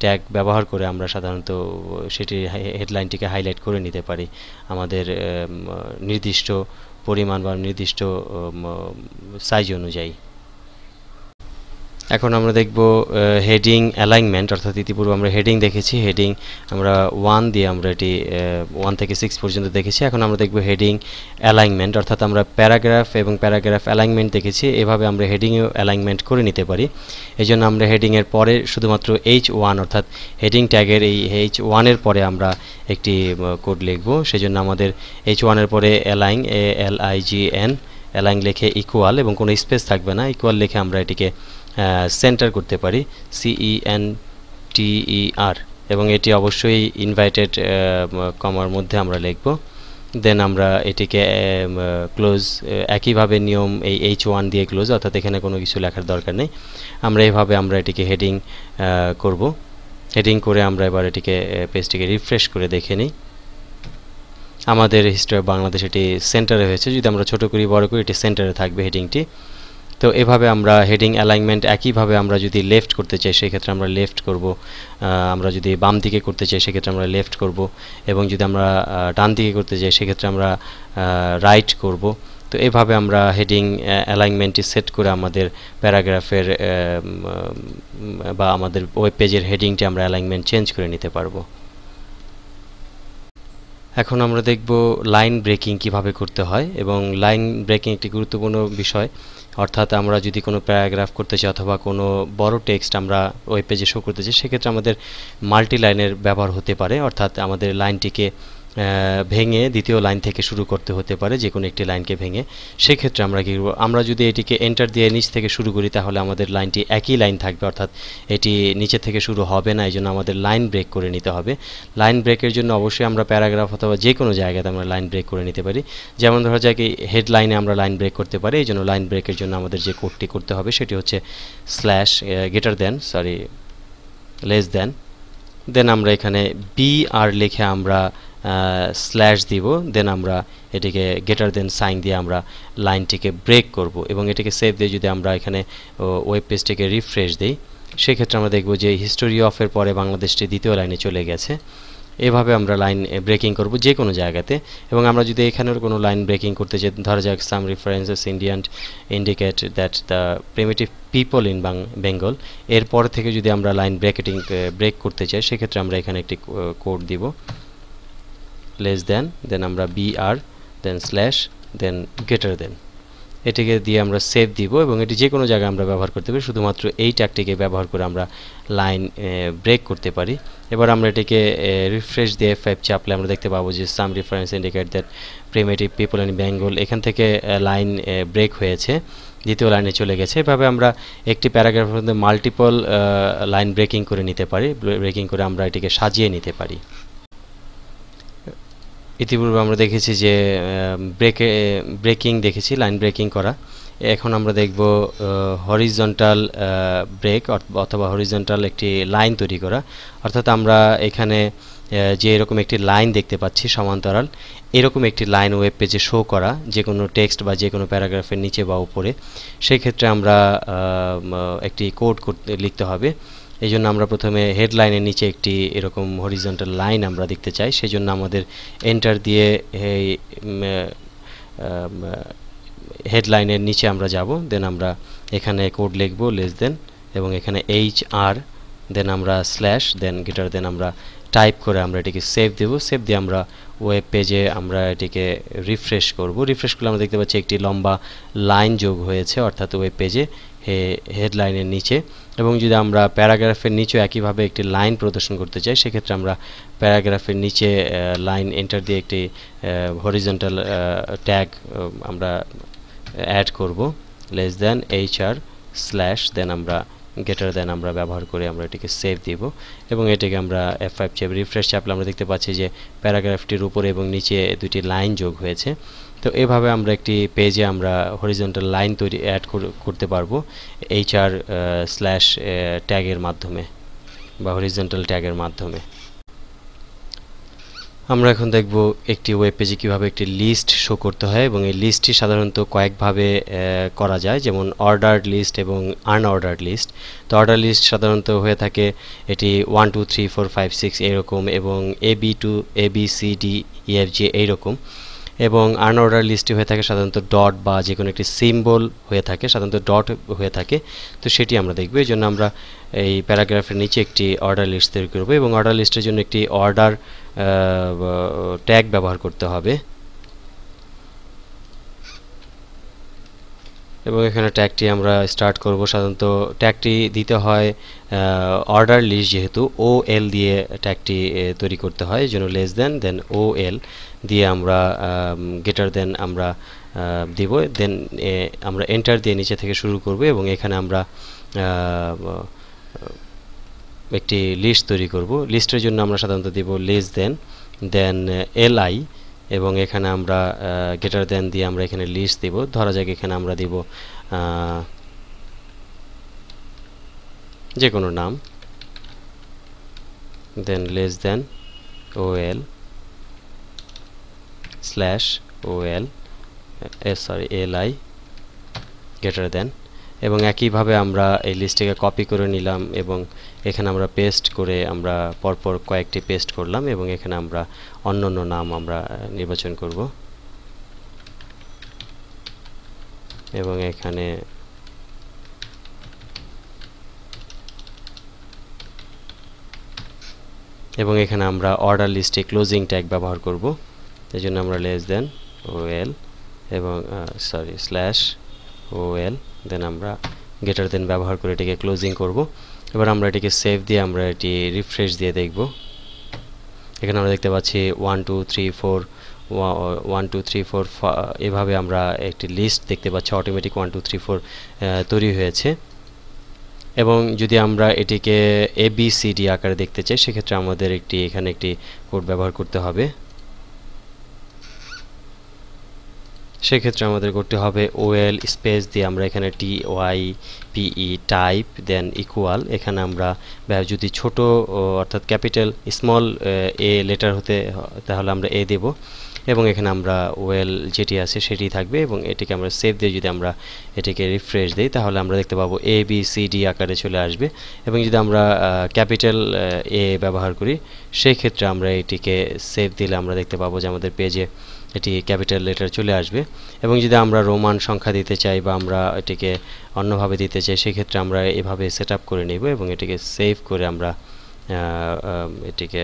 Speaker 1: ট্যাগ ব্যবহার করে আমরা সাধারণত সেটির হেডলাইনটিকে হাইলাইট করে নিতে পারি আমাদের নির্দিষ্ট পরিমাণ বা নির্দিষ্ট সাইজ অনুযায়ী। এখন আমরা দেখব হেডিং অ্যালাইনমেন্ট, অর্থাৎ ইতিপূর্বে আমরা হেডিং দেখেছি, হেডিং আমরা 1 দিয়ে আমরা এটি 1 থেকে 6 পর্যন্ত দেখেছি। এখন আমরা দেখব হেডিং অ্যালাইনমেন্ট, অর্থাৎ আমরা প্যারাগ্রাফ এবং প্যারাগ্রাফ অ্যালাইনমেন্ট দেখেছি, এভাবে আমরা হেডিংও অ্যালাইনমেন্ট করে নিতে পারি। এই জন্য আমরা হেডিংয়ের পরে শুধুমাত্র H1, অর্থাৎ হেডিং ট্যাগের এই H1 এর পরে আমরা একটি কোড লিখব। সেজন্য আমাদের H1 এর পরে অ্যালাইন, ALIGN অ্যালাইন লিখে ইকুয়াল এবং কোনো স্পেস থাকবে না, ইকুয়াল লিখে আমরা এটিকে সেন্টার করতে পারি, CENTER, এবং এটি অবশ্যই ইনভাইটেড কমার মধ্যে আমরা লিখব। দেন আমরা এটিকে ক্লোজ, একইভাবে নিয়ম এই H1 দিয়ে ক্লোজ, অর্থাৎ এখানে কোনো কিছু লেখার দরকার নেই। আমরা এইভাবে আমরা এটিকে হেডিং করব। হেডিং করে আমরা এবার এটিকে পেজটিকে রিফ্রেশ করে দেখে নিই। আমাদের হিস্ট্রি অফ বাংলাদেশ এটি সেন্টারে হয়েছে, যদি আমরা ছোট করি বড় করি এটি সেন্টারে থাকবে হেডিংটি। তো এভাবে আমরা হেডিং অ্যালাইনমেন্ট, একইভাবে আমরা যদি লেফট করতে চাই সেক্ষেত্রে আমরা লেফট করব, আমরা যদি বাম দিকে করতে চাই সেক্ষেত্রে আমরা লেফট করব, এবং যদি আমরা ডান দিকে করতে চাই সেক্ষেত্রে আমরা রাইট করব। তো এভাবে আমরা হেডিং অ্যালাইনমেন্টটি সেট করে আমাদের প্যারাগ্রাফের বা আমাদের ওয়েব পেজের হেডিংটি আমরা অ্যালাইনমেন্ট চেঞ্জ করে নিতে পারবো। এখন আমরা দেখব লাইন ব্রেকিং কিভাবে করতে হয়, এবং লাইন ব্রেকিং একটি গুরুত্বপূর্ণ বিষয়। অর্থাৎ আমরা যদি কোনো প্যারাগ্রাফ করতে চাই অথবা কোনো বড় টেক্সট আমরা ওয়েব পেজে শো করতে চাই, সেক্ষেত্রে আমাদের মাল্টি লাইনের ব্যবহার হতে পারে, অর্থাৎ আমাদের লাইনটিকে ভেঙে দ্বিতীয় লাইন থেকে শুরু করতে হতে পারে, যে কোনো একটি লাইনকে ভেঙে। সেক্ষেত্রে আমরা কী করব, আমরা যদি এটিকে এন্টার দিয়ে নিচ থেকে শুরু করি তাহলে আমাদের লাইনটি একই লাইন থাকবে, অর্থাৎ এটি নিচে থেকে শুরু হবে না। এই জন্য আমাদের লাইন ব্রেক করে নিতে হবে। লাইন ব্রেকের জন্য অবশ্যই আমরা প্যারাগ্রাফ অথবা যে কোনো জায়গাতে আমরা লাইন ব্রেক করে নিতে পারি। যেমন ধরা যায় কি হেডলাইনে আমরা লাইন ব্রেক করতে পারি। এই জন্য লাইন ব্রেকের জন্য আমাদের যে কোডটি করতে হবে সেটি হচ্ছে লেস দেন, দেন আমরা এখানে BR লিখে আমরা স্ল্যাশ দিব, দেন আমরা এটিকে গ্রেটার দেন সাইন দিয়ে আমরা লাইনটিকে ব্রেক করব, এবং এটিকে সেভ দিয়ে যদি আমরা এখানে ওয়েব পেজটিকে রিফ্রেশ দিই সেক্ষেত্রে আমরা দেখব যে হিস্টোরি অফের পরে বাংলাদেশটি দ্বিতীয় লাইনে চলে গেছে। এভাবে আমরা লাইন ব্রেকিং করব যে কোনো জায়গাতে। এবং আমরা যদি এখানের কোনো লাইন ব্রেকিং করতে চাই, ধরা যাক some references indicate that the primitive people in Bengal, এরপর থেকে যদি আমরা লাইন ব্রেক করতে চাই সেক্ষেত্রে আমরা এখানে একটি কোড দিব, লেস দেন আমরা BR, দেন স্ল্যাশ, দেন গ্রেটার দেন, এটিকে দিয়ে আমরা সেভ দিব, এবং এটি যে কোনো জায়গায় আমরা ব্যবহার করতে পারি। শুধুমাত্র এই ট্যাগটিকে ব্যবহার করে আমরা লাইন ব্রেক করতে পারি। এবার আমরা এটিকে রিফ্রেশ দিয়ে F5 চাপলে আমরা দেখতে পাবো যে some reference indicate that primitive people in Bengal, এখান থেকে লাইন ব্রেক হয়েছে, দ্বিতীয় লাইনে চলে গেছে। এভাবে আমরা একটি প্যারাগ্রাফের মধ্যে মাল্টিপল লাইন ব্রেকিং করে নিতে পারি, ব্রেকিং করে আমরা এটিকে সাজিয়ে নিতে পারি। ইতিপূর্বে আমরা দেখেছি যে ব্রেকিং দেখেছি, লাইন ব্রেকিং করা। এখন আমরা দেখব হরিজন্টাল ব্রেক অথবা হরিজন্টাল একটি লাইন তৈরি করা। অর্থাৎ আমরা এখানে যে এরকম একটি লাইন দেখতে পাচ্ছি সমান্তরাল, এরকম একটি লাইন ওয়েব পেজে শো করা, যে কোনো টেক্সট বা যে কোনো প্যারাগ্রাফের নিচে বা উপরে। সেই ক্ষেত্রে আমরা একটি কোড লিখতে হবে। এই জন্য আমরা প্রথমে হেডলাইনের নিচে একটি এরকম হরিজন্টাল লাইন আমরা দেখতে চাই। সেই জন্য আমাদের এন্টার দিয়ে হেডলাইনের নিচে আমরা যাব, দেন আমরা এখানে কোড লিখব লেস দেন, এবং এখানে HR, দেন আমরা স্ল্যাশ, দেন গ্রেটার দেন আমরা টাইপ করে আমরা এটিকে সেভ দেব। সেভ দিয়ে আমরা ওয়েব পেজে আমরা এটিকে রিফ্রেশ করব। রিফ্রেশ করলে আমরা দেখতে পাচ্ছি একটি লম্বা লাইন যোগ হয়েছে, অর্থাৎ ওয়েব পেজে হেডলাইনের নিচে। এবং যদি আমরা প্যারাগ্রাফের নিচে একইভাবে একটি লাইন প্রদর্শন করতে চাই সেক্ষেত্রে আমরা প্যারাগ্রাফের নিচে লাইন এন্টার দিয়ে একটি হরিজন্টাল ট্যাগ আমরা অ্যাড করব, লেস দেন HR স্ল্যাশ, দেন আমরা গ্রেটার দেন আমরা ব্যবহার করে আমরা এটিকে সেভ দিব, এবং এটিকে আমরা F5 চেপে রিফ্রেশ চাপলে আমরা দেখতে পাচ্ছি যে প্যারাগ্রাফটির উপরে এবং নিচে দুটি লাইন যোগ হয়েছে। তো এভাবে আমরা একটি পেজে আমরা হরিজন্টাল লাইন অ্যাড করতে পারবো HR স্ল্যাশ ট্যাগের মাধ্যমে বা হরিজন্টাল ট্যাগের মাধ্যমে। আমরা এখন দেখব একটি ওয়েব পেজে কীভাবে একটি লিস্ট শো করতে হয়, এবং এই লিস্টটি সাধারণত কয়েকভাবে করা যায়, যেমন অর্ডার্ড লিস্ট এবং আনঅর্ডার্ড লিস্ট। তো অর্ডার লিস্ট সাধারণত হয়ে থাকে এটি 1 2 3 4 5 6 এরকম, এবং ABCDEFG এইরকম। এবং আনঅর্ডার লিস্টটি হয়ে থাকে সাধারণত ডট বা যে কোনো একটি সিম্বল হয়ে থাকে, সাধারণত ডট হয়ে থাকে। তো সেটি আমরা দেখব। এই জন্য আমরা এই প্যারাগ্রাফের নিচে একটি অর্ডার লিস্ট তৈরি করব, এবং অর্ডার লিস্টের জন্য একটি অর্ডার ট্যাগ ব্যবহার করতে হবে, এবং এখানে ট্যাগটি আমরা স্টার্ট করব। সাধারণত ট্যাগটি দিতে হয় অর্ডার লিস্ট, যেহেতু OL দিয়ে ট্যাগটি তৈরি করতে হয়, এই জন্য লেস দেন OL দিয়ে আমরা গ্রেটার দেন আমরা দিব, দেন আমরা এন্টার দিয়ে নিচে থেকে শুরু করব এবং এখানে আমরা একটি লিস্ট তৈরি করব। লিস্টের জন্য আমরা সাধারণত দিব লেস দেন li, এবং এখানে আমরা গ্রেটার দেন দিয়ে আমরা এখানে লিস্ট দিব। ধরা যাক এখানে আমরা দিব যে কোনো নাম, দেন less than ol slash ol li greater than, এবং একইভাবে আমরা এই লিস্টটিকে কপি করে নিলাম এবং এখানে আমরা পেস্ট করে আমরা পরপর কয়েকটি পেস্ট করলাম এবং এখানে আমরা অন্য নাম আমরা নির্বাচন করব এবং এখানে আমরা অর্ডার লিস্টে ক্লোজিং ট্যাগ ব্যবহার করব। এই জন্য আমরা লেস দেন ol এবং স্ল্যাশ ol, দেন আমরা গ্রেটার দেন ব্যবহার করে এটিকে ক্লোজিং করব। এবার আমরা এটিকে সেভ দিয়ে আমরা এটি রিফ্রেশ দিয়ে দেখব। এখানে আমরা দেখতে পাচ্ছি 1 2 3 4 1 2 3 4 এভাবে আমরা একটি লিস্ট দেখতে পাচ্ছি, অটোমেটিক 1 2 3 4 তৈরি হয়েছে। এবং যদি আমরা এটিকে ABCD আকারে দেখতে চাই সেক্ষেত্রে আমাদের এখানে একটি কোড ব্যবহার করতে হবে। সেক্ষেত্রে আমাদের করতে হবে OL স্পেস দিয়ে আমরা এখানে TYPE টাইপ দেন ইকুয়াল, এখানে আমরা যদি ছোট অর্থাৎ ক্যাপিটাল স্মল A লেটার হতে তাহলে আমরা A দেব এবং এখানে আমরা OL যেটি আছে সেটি থাকবে এবং এটিকে আমরা সেভ দিয়ে যদি আমরা এটিকে রিফ্রেশ দিই তাহলে আমরা দেখতে পাবো ABCD আকারে চলে আসবে। এবং যদি আমরা ক্যাপিটাল A ব্যবহার করি সেই ক্ষেত্রে আমরা এটিকে সেভ দিলে আমরা দেখতে পাবো যে আমাদের পেজে এটি ক্যাপিটাল লেটার চলে আসবে। এবং যদি আমরা রোমান সংখ্যা দিতে চাই বা আমরা এটিকে অন্যভাবে দিতে চাই সেক্ষেত্রে আমরা এভাবে সেট আপ করে নেব এবং এটিকে সেভ করে আমরা এটিকে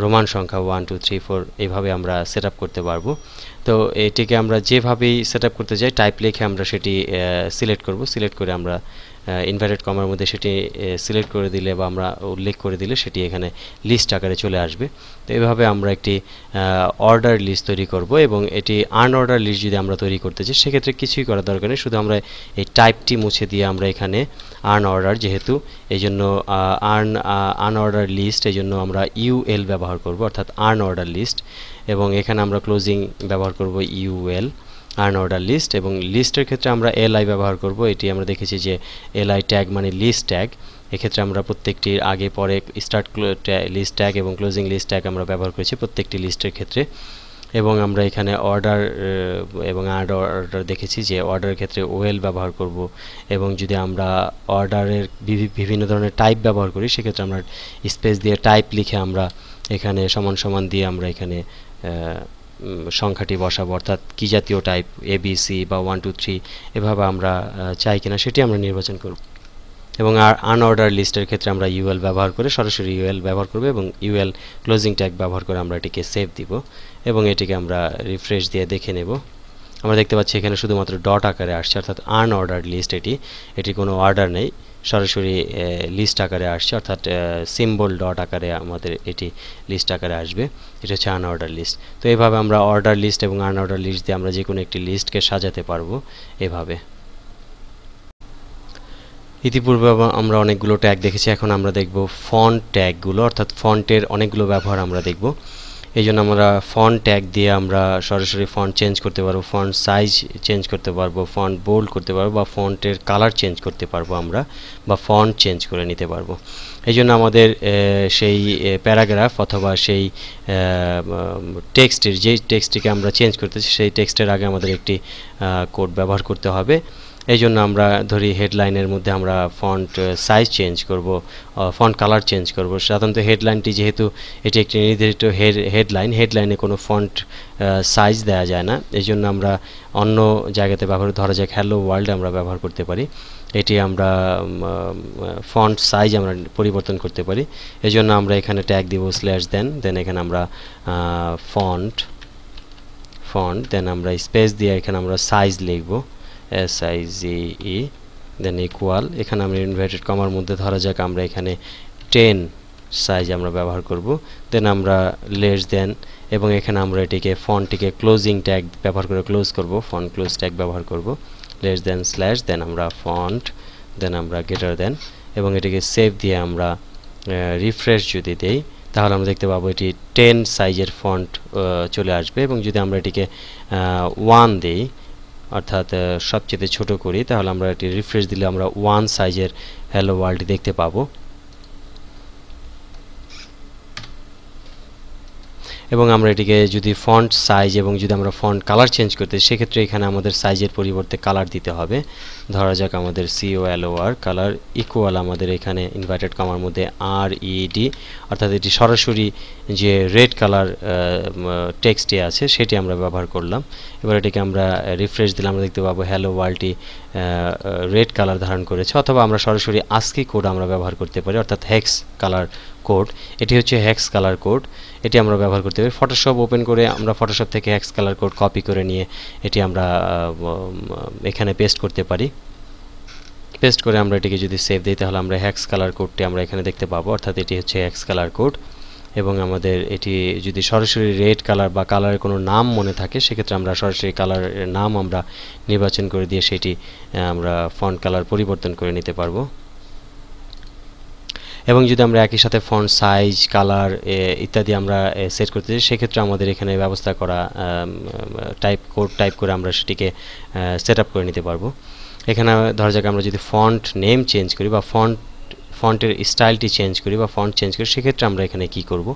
Speaker 1: রোমান সংখ্যা 1 2 3 4 এইভাবে আমরা সেট আপ করতে পারবো। তো এটিকে আমরা যেভাবেই সেট আপ করতে চাই টাইপ লিখে আমরা সেটি সিলেক্ট করব, সিলেক্ট করে আমরা ইনভার্টেড কমার মধ্যে সেটি সিলেক্ট করে দিলে বা আমরা উল্লেখ করে দিলে সেটি এখানে লিস্ট আকারে চলে আসবে। তো এইভাবে আমরা একটি অর্ডার লিস্ট তৈরি করব এবং এটি আনঅর্ডার লিস্ট যদি আমরা তৈরি করতে চাই সেক্ষেত্রে কিছুই করার দরকার নেই, শুধু আমরা এই টাইপটি মুছে দিয়ে আমরা এখানে আনঅর্ডার যেহেতু এই জন্য আনঅর্ডার লিস্ট এই জন্য আমরা UL ব্যবহার করব অর্থাৎ আনঅর্ডার লিস্ট, এবং এখানে আমরা ক্লোজিং ব্যবহার করব UL আনঅর্ডার লিস্ট, এবং লিস্টের ক্ষেত্রে আমরা LI ব্যবহার করব। এটি আমরা দেখেছি যে LI ট্যাগ মানে লিস্ট ট্যাগ, এক্ষেত্রে আমরা প্রত্যেকটির আগে পরে স্টার্ট লিস্ট ট্যাগ এবং ক্লোজিং লিস্ট ট্যাগ আমরা ব্যবহার করেছি প্রত্যেকটি লিস্টের ক্ষেত্রে। এবং আমরা এখানে অর্ডার এবং আনঅর্ডার দেখেছি যে অর্ডারের ক্ষেত্রে OL ব্যবহার করব, এবং যদি আমরা অর্ডারের বিভিন্ন ধরনের টাইপ ব্যবহার করি সেক্ষেত্রে আমরা স্পেস দিয়ে টাইপ লিখে আমরা এখানে সমান সমান দিয়ে আমরা এখানে সংখ্যাটি বসাবো, অর্থাৎ কি জাতীয় টাইপ ABC বা 1 2 3 এভাবে আমরা চাই কিনা সেটি আমরা নির্বাচন করব। এবং আনঅর্ডার লিস্টের ক্ষেত্রে আমরা UL ব্যবহার করে সরাসরি UL ব্যবহার করব এবং UL ক্লোজিং ট্যাগ ব্যবহার করে আমরা এটিকে সেভ দিব এবং এটিকে আমরা রিফ্রেশ দিয়ে দেখে নেব। আমরা দেখতে পাচ্ছি এখানে শুধুমাত্র ডট আকারে আসছে, অর্থাৎ আনঅর্ডার লিস্ট এটি কোনো অর্ডার নেই, সরাসরি লিস্ট আকারে আসছে, অর্থাৎ সিম্বল ডট আকারে আমাদের এটি লিস্ট আকারে আসবে। এটা হচ্ছে আনঅর্ডার লিস্ট। তো এইভাবে আমরা অর্ডার লিস্ট এবং আনঅর্ডার লিস্ট দিয়ে আমরা যে কোনো একটি লিস্টকে সাজাতে পারবো এভাবে। ইতিপূর্বে আমরা অনেকগুলো ট্যাগ দেখেছি, এখন আমরা দেখব ফন্ট ট্যাগগুলো, অর্থাৎ ফন্টের অনেকগুলো ব্যবহার আমরা দেখব। এই জন্য আমরা ফন্ট ট্যাগ দিয়ে আমরা সরাসরি ফন্ট চেঞ্জ করতে পারবো, ফন্ট সাইজ চেঞ্জ করতে পারবো, ফন্ট বোল্ড করতে পারবো বা ফন্টের কালার চেঞ্জ করতে পারবো আমরা, বা ফন্ট চেঞ্জ করে নিতে পারবো। এই জন্য আমাদের সেই প্যারাগ্রাফ অথবা সেই টেক্সটের যেই টেক্সটটিকে আমরা চেঞ্জ করতেছি সেই টেক্সটের আগে আমাদের একটি কোড ব্যবহার করতে হবে। এই জন্য আমরা ধরি হেডলাইনের মধ্যে আমরা ফন্ট সাইজ চেঞ্জ করব, ফন্ট কালার চেঞ্জ করব। সাধারণত হেডলাইনটি যেহেতু এটি একটি নির্ধারিত হেডলাইনে কোনো ফন্ট সাইজ দেওয়া যায় না, এই জন্য আমরা অন্য জায়গাতে ব্যবহার, ধরা যাক হ্যালো ওয়ার্ল্ড আমরা ব্যবহার করতে পারি, এটি আমরা ফন্ট সাইজ আমরা পরিবর্তন করতে পারি। এই জন্য আমরা এখানে ট্যাগ দিব স্ল্যাশ দেন এখানে আমরা ফন্ট দেন আমরা স্পেস দিয়ে এখানে আমরা সাইজ লিখব SIZE দেন ইকুয়াল, এখানে আমরা ইনভার্টেড কমার মধ্যে ধরা যাক আমরা এখানে 10 সাইজ আমরা ব্যবহার করব। দেন আমরা লেস দেন এবং এখানে আমরা এটিকে ফন্টটিকে ক্লোজিং ট্যাগ ব্যবহার করে ক্লোজ করব, ফন্ট ক্লোজ ট্যাগ ব্যবহার করব। লেস দেন স্ল্যাশ দেন আমরা ফন্ট দেন আমরা গ্রেটার দেন এবং এটিকে সেভ দিয়ে আমরা রিফ্রেশ যদি দেই তাহলে আমরা দেখতে পাবো এটি 10 সাইজের ফন্ট চলে আসবে। এবং যদি আমরা এটিকে 1 দেই অর্থাৎ সবচেয়ে ছোট করি তাহলে আমরা এটি রিফ্রেশ দিলে আমরা 1 সাইজের হ্যালো ওয়ার্ল্ড দেখতে পাবো। এবং আমরা এটিকে যদি ফন্ট সাইজ এবং যদি আমরা ফন্ট কালার চেঞ্জ করতে সেক্ষেত্রে এখানে আমাদের সাইজের পরিবর্তে কালার দিতে হবে। ধরা যাক আমাদের COLOR কালার ইকুয়াল আমাদের এখানে ইনভার্টেড কমার মধ্যে RED অর্থাৎ এটি সরাসরি যে রেড কালার টেক্সটে আছে সেটি আমরা ব্যবহার করলাম। এবার এটিকে আমরা রিফ্রেশ দিলে আমরা দেখতে পাবো হ্যালো ওয়ার্ল্ডটি রেড কালার ধারণ করেছে। অথবা আমরা সরাসরি ASCII কোড আমরা ব্যবহার করতে পারি অর্থাৎ হেক্স কালার কোড। এটি হচ্ছে হেক্স কালার কোড, এটি আমরা ব্যবহার করতে পারি। ফটোশপ ওপেন করে আমরা ফটোশপ থেকে হেক্স কালার কোড কপি করে নিয়ে এটি আমরা এখানে পেস্ট করতে পারি। পেস্ট করে আমরা এটিকে যদি সেভ দিই তাহলে আমরা হেক্স কালার কোডটি আমরা এখানে দেখতে পাবো অর্থাৎ এটি হচ্ছে হেক্স কালার কোড। এবং আমাদের এটি যদি সরাসরি রেড কালার বা কালারের কোনো নাম মনে থাকে সেক্ষেত্রে আমরা সরাসরি কালারের নাম আমরা নির্বাচন করে দিয়ে সেটি আমরা ফন্ট কালার পরিবর্তন করে নিতে পারবো। এবং যদি আমরা একই সাথে ফন্ট সাইজ কালার ইত্যাদি আমরা সেট করতে চাই সেক্ষেত্রে আমাদের এখানে ব্যবস্থা করা কোড টাইপ করে আমরা সেটিকে সেট আপ করে নিতে পারবো। এখানে ধরা যাক আমরা যদি ফন্ট নেম চেঞ্জ করি বা ফন্টের স্টাইলটি চেঞ্জ করি বা ফন্ট চেঞ্জ করি সেক্ষেত্রে আমরা এখানে কি করব,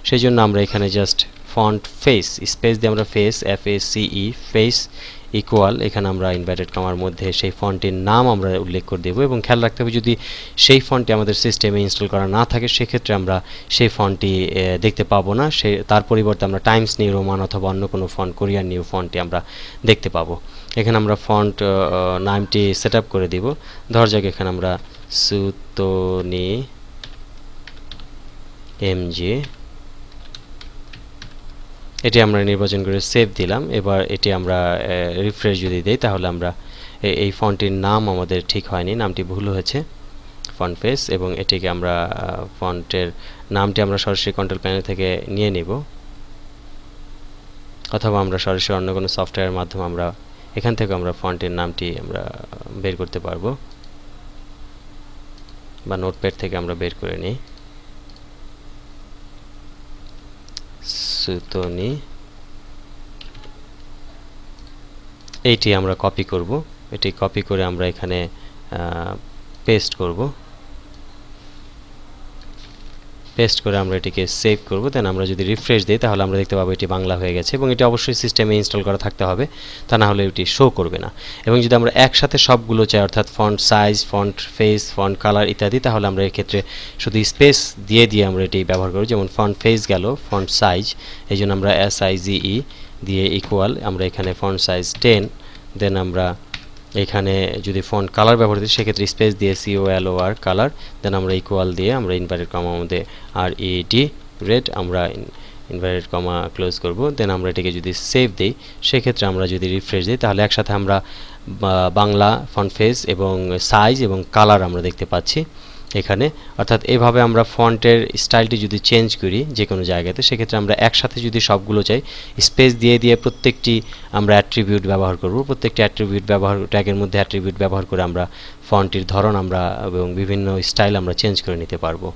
Speaker 1: সেই জন্য আমরা এখানে জাস্ট ফন্ট ফেস স্পেস দিয়ে আমরা ফেস FACE ফেস ইকুয়াল এখানে আমরা ইনভার্টেড কমার মধ্যে সেই ফন্টের নাম আমরা উল্লেখ করে দেব। এবং খেয়াল রাখতে হবে যদি সেই ফন্টটি আমাদের সিস্টেমে ইনস্টল করা না থাকে সেক্ষেত্রে আমরা সেই ফন্টটি দেখতে পাবো না, তার পরিবর্তে আমরা টাইমস নিউ রোমান অথবা অন্য কোনো ফন্ট কোরিয়ান নিউ ফন্টটি আমরা দেখতে পাবো। এখানে আমরা ফন্ট নামটি সেট আপ করে দিব। ধর যাক এখানে আমরা সুতনি MG এটি আমরা নির্বাচন করে সেভ দিলাম। এবার এটি আমরা রিফ্রেশ যদি দেই তাহলে আমরা এই ফন্টটির নাম আমাদের ঠিক হয়নি, নামটি ভুল হয়েছে ফন্ট ফেস। এবং এটিকে আমরা ফন্টের নামটি আমরা সরাসরি কন্ট্রোল প্যানেল থেকে নিয়ে নিব অথবা আমরা সরাসরি অন্য কোনো সফটওয়্যারের মাধ্যমে আমরা এখান থেকে আমরা ফন্টের নামটি আমরা বের করতে পারবো বা নোটপ্যাড থেকে আমরা বের করে নিই। সুতনি এইটি আমরা কপি করব, এটি কপি করে আমরা এখানে পেস্ট করব। পেস্ট করে আমরা এটিকে সেভ করব। দেন আমরা যদি রিফ্রেশ দিই তাহলে আমরা দেখতে পাবো এটি বাংলা হয়ে গেছে এবং এটি অবশ্যই সিস্টেমে ইনস্টল করা থাকতে হবে, তা না হলে এটি শো করবে না। এবং যদি আমরা একসাথে সবগুলো চাই অর্থাৎ font size font face font colour ইত্যাদি তাহলে আমরা এক্ষেত্রে শুধু স্পেস দিয়ে আমরা এটি ব্যবহার করি। যেমন ফন্ট ফেস গেল ফন্ট সাইজ, এই জন্য আমরা SIZE দিয়ে ইকুয়াল আমরা এখানে ফন্ট সাইজ 10। দেন আমরা এখানে যদি ফন্ট কালার ব্যবহার করি সেক্ষেত্রে স্পেস দিয়ে COLOR কালার দেন আমরা ইকুয়াল দিয়ে আমরা ইনভার্টেড কমার মধ্যে RED রেড আমরা ইনভার্টেড কমা ক্লোজ করব। দেন আমরা এটিকে যদি সেভ দিই সেক্ষেত্রে আমরা যদি রিফ্রেশ দিই তাহলে একসাথে আমরা বাংলা ফন্ট ফেস এবং সাইজ এবং কালার আমরা দেখতে পাচ্ছি এখানে। অর্থাৎ এভাবে আমরা ফন্টের স্টাইলটি যদি চেঞ্জ করি যে কোনো জায়গাতে সেক্ষেত্রে আমরা একসাথে যদি সবগুলো চাই স্পেস দিয়ে প্রত্যেকটি আমরা অ্যাট্রিবিউট ব্যবহার করব। প্রত্যেকটি অ্যাট্রিবিউট ব্যবহার ট্যাগের মধ্যে অ্যাট্রিবিউট ব্যবহার করে আমরা ফন্টের ধরন আমরা এবং বিভিন্ন স্টাইল আমরা চেঞ্জ করে নিতে পারবো।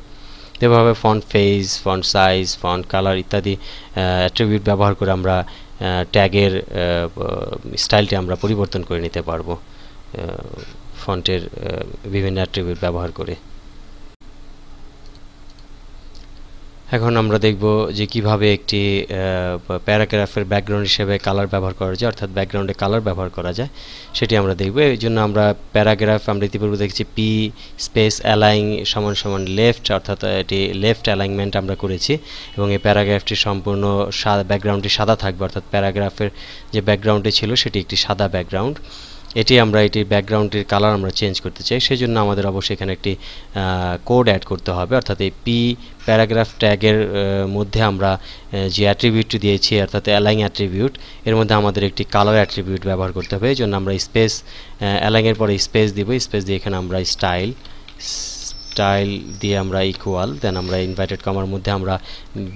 Speaker 1: এভাবে font face font size font colour ইত্যাদি অ্যাট্রিবিউট ব্যবহার করে আমরা ট্যাগের স্টাইলটি আমরা পরিবর্তন করে নিতে পারবো ফন্টের বিভিন্ন অ্যাট্রিবিউট ব্যবহার করে। এখন আমরা দেখব যে কিভাবে একটি প্যারাগ্রাফের ব্যাকগ্রাউন্ড হিসেবে কালার ব্যবহার করা যায় অর্থাৎ ব্যাকগ্রাউন্ডে কালার ব্যবহার করা যায় সেটি আমরা দেখব। এই জন্য আমরা প্যারাগ্রাফ আমরা ইতিপূর্বে দেখেছি P স্পেস অ্যালাইন সমান লেফট অর্থাৎ এটি লেফট অ্যালাইনমেন্ট আমরা করেছি এবং এই প্যারাগ্রাফটি সম্পূর্ণ ব্যাকগ্রাউন্ডটি সাদা থাকবে অর্থাৎ প্যারাগ্রাফের যে ব্যাকগ্রাউন্ডটি ছিল সেটি একটি সাদা ব্যাকগ্রাউন্ড। এটির ব্যাকগ্রাউন্ডের কালার আমরা চেঞ্জ করতে চাই সেই জন্য আমাদের অবশ্যই এখানে একটি কোড অ্যাড করতে হবে অর্থাৎ এই P প্যারাগ্রাফ ট্যাগের মধ্যে আমরা যে অ্যাট্রিবিউটটি দিয়েছি অর্থাৎ অ্যালাইন অ্যাট্রিবিউট এর মধ্যে আমাদের একটি কালার অ্যাট্রিবিউট ব্যবহার করতে হবে। এই জন্য আমরা স্পেস অ্যালাইনের পরে স্পেস দিব, স্পেস দিয়ে এখানে আমরা স্টাইল দিয়ে আমরা ইকুয়াল, দেন আমরা ইনভার্টেড কমার মধ্যে আমরা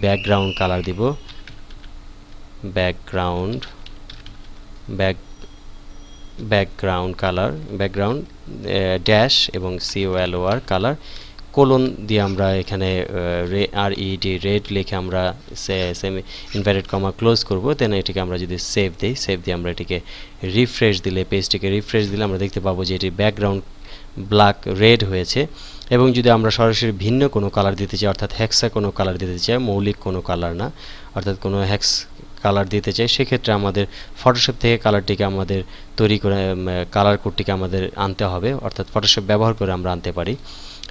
Speaker 1: ব্যাকগ্রাউন্ড কালার দিব, ব্যাকগ্রাউন্ড কালার, ব্যাকগ্রাউন্ড ড্যাশ এবং COLOR কালার কোলন দিয়ে আমরা এখানে RED রেড লিখে আমরা সেমি ইনভার্টেড কমা ক্লোজ করব। দেন এটিকে আমরা যদি সেভ দিই, সেভ দিয়ে আমরা এটিকে রিফ্রেশ দিলে, পেজটিকে রিফ্রেশ দিলে আমরা দেখতে পাবো যে এটি ব্যাকগ্রাউন্ড ব্ল্যাক রেড হয়েছে। এবং যদি আমরা সরাসরি ভিন্ন কোনো কালার দিতে চাই, অর্থাৎ হেক্সা কোনো কালার দিতে চাই, মৌলিক কোনো কালার না, অর্থাৎ কোনো হেক্স কালার দিতে চাই, সেক্ষেত্রে আমাদের ফটোশপ থেকে কালারটিকে আমাদের তৈরি করে কালার কোডটিকে আমাদের আনতে হবে, অর্থাৎ ফটোশপ ব্যবহার করে আমরা আনতে পারি।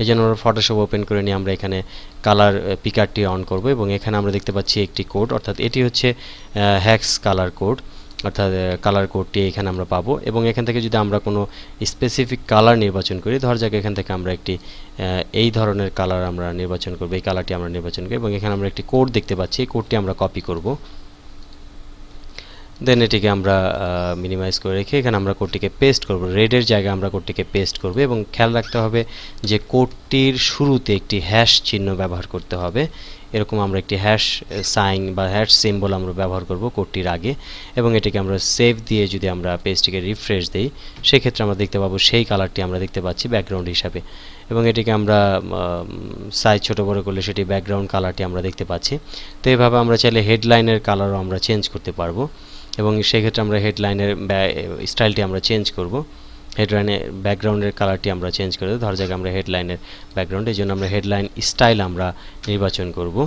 Speaker 1: এই জন্য আমরা ফটোশপ ওপেন করে নিয়ে আমরা এখানে কালার পিকারটি অন করব এবং এখানে আমরা দেখতে পাচ্ছি একটি কোড, অর্থাৎ এটি হচ্ছে হেক্স কালার কোড, অর্থাৎ কালার কোডটি এখানে আমরা পাবো। এবং এখান থেকে যদি আমরা কোনো স্পেসিফিক কালার নির্বাচন করি, ধর যাক এখান থেকে আমরা একটি এই ধরনের কালার আমরা নির্বাচন করব, এই কালারটি আমরা নির্বাচন করি এবং এখানে আমরা একটি কোড দেখতে পাচ্ছি, এই কোডটি আমরা কপি করব। দেন এটিকে আমরা মিনিমাইজ করে রেখে এখানে আমরা কোডটিকে পেস্ট করব, রেডের জায়গায় আমরা কোডটিকে পেস্ট করব। এবং খেয়াল রাখতে হবে যে কোডটির শুরুতে একটি হ্যাশ চিহ্ন ব্যবহার করতে হবে, এরকম আমরা একটি হ্যাশ সাইন বা হ্যাশ সিম্বল আমরা ব্যবহার করব কোডটির আগে। এবং এটিকে আমরা সেভ দিয়ে যদি আমরা পেজটিকে রিফ্রেশ দিই, সেক্ষেত্রে আমরা দেখতে পাবো সেই কালারটি আমরা দেখতে পাচ্ছি ব্যাকগ্রাউন্ড হিসাবে। এবং এটিকে আমরা সাইজ ছোট বড় করলে সেটি ব্যাকগ্রাউন্ড কালারটি আমরা দেখতে পাচ্ছি। তো এইভাবে আমরা চাইলে হেডলাইনের কালারও আমরা চেঞ্জ করতে পারবো এবং সেক্ষেত্রে আমরা হেডলাইনের স্টাইলটি আমরা চেঞ্জ করব, হেডলাইনের ব্যাকগ্রাউন্ডের কালারটি আমরা চেঞ্জ করে দেব। ধর যাক আমরা হেডলাইনের ব্যাকগ্রাউন্ড, এই জন্য আমরা হেডলাইন স্টাইল আমরা নির্বাচন করব,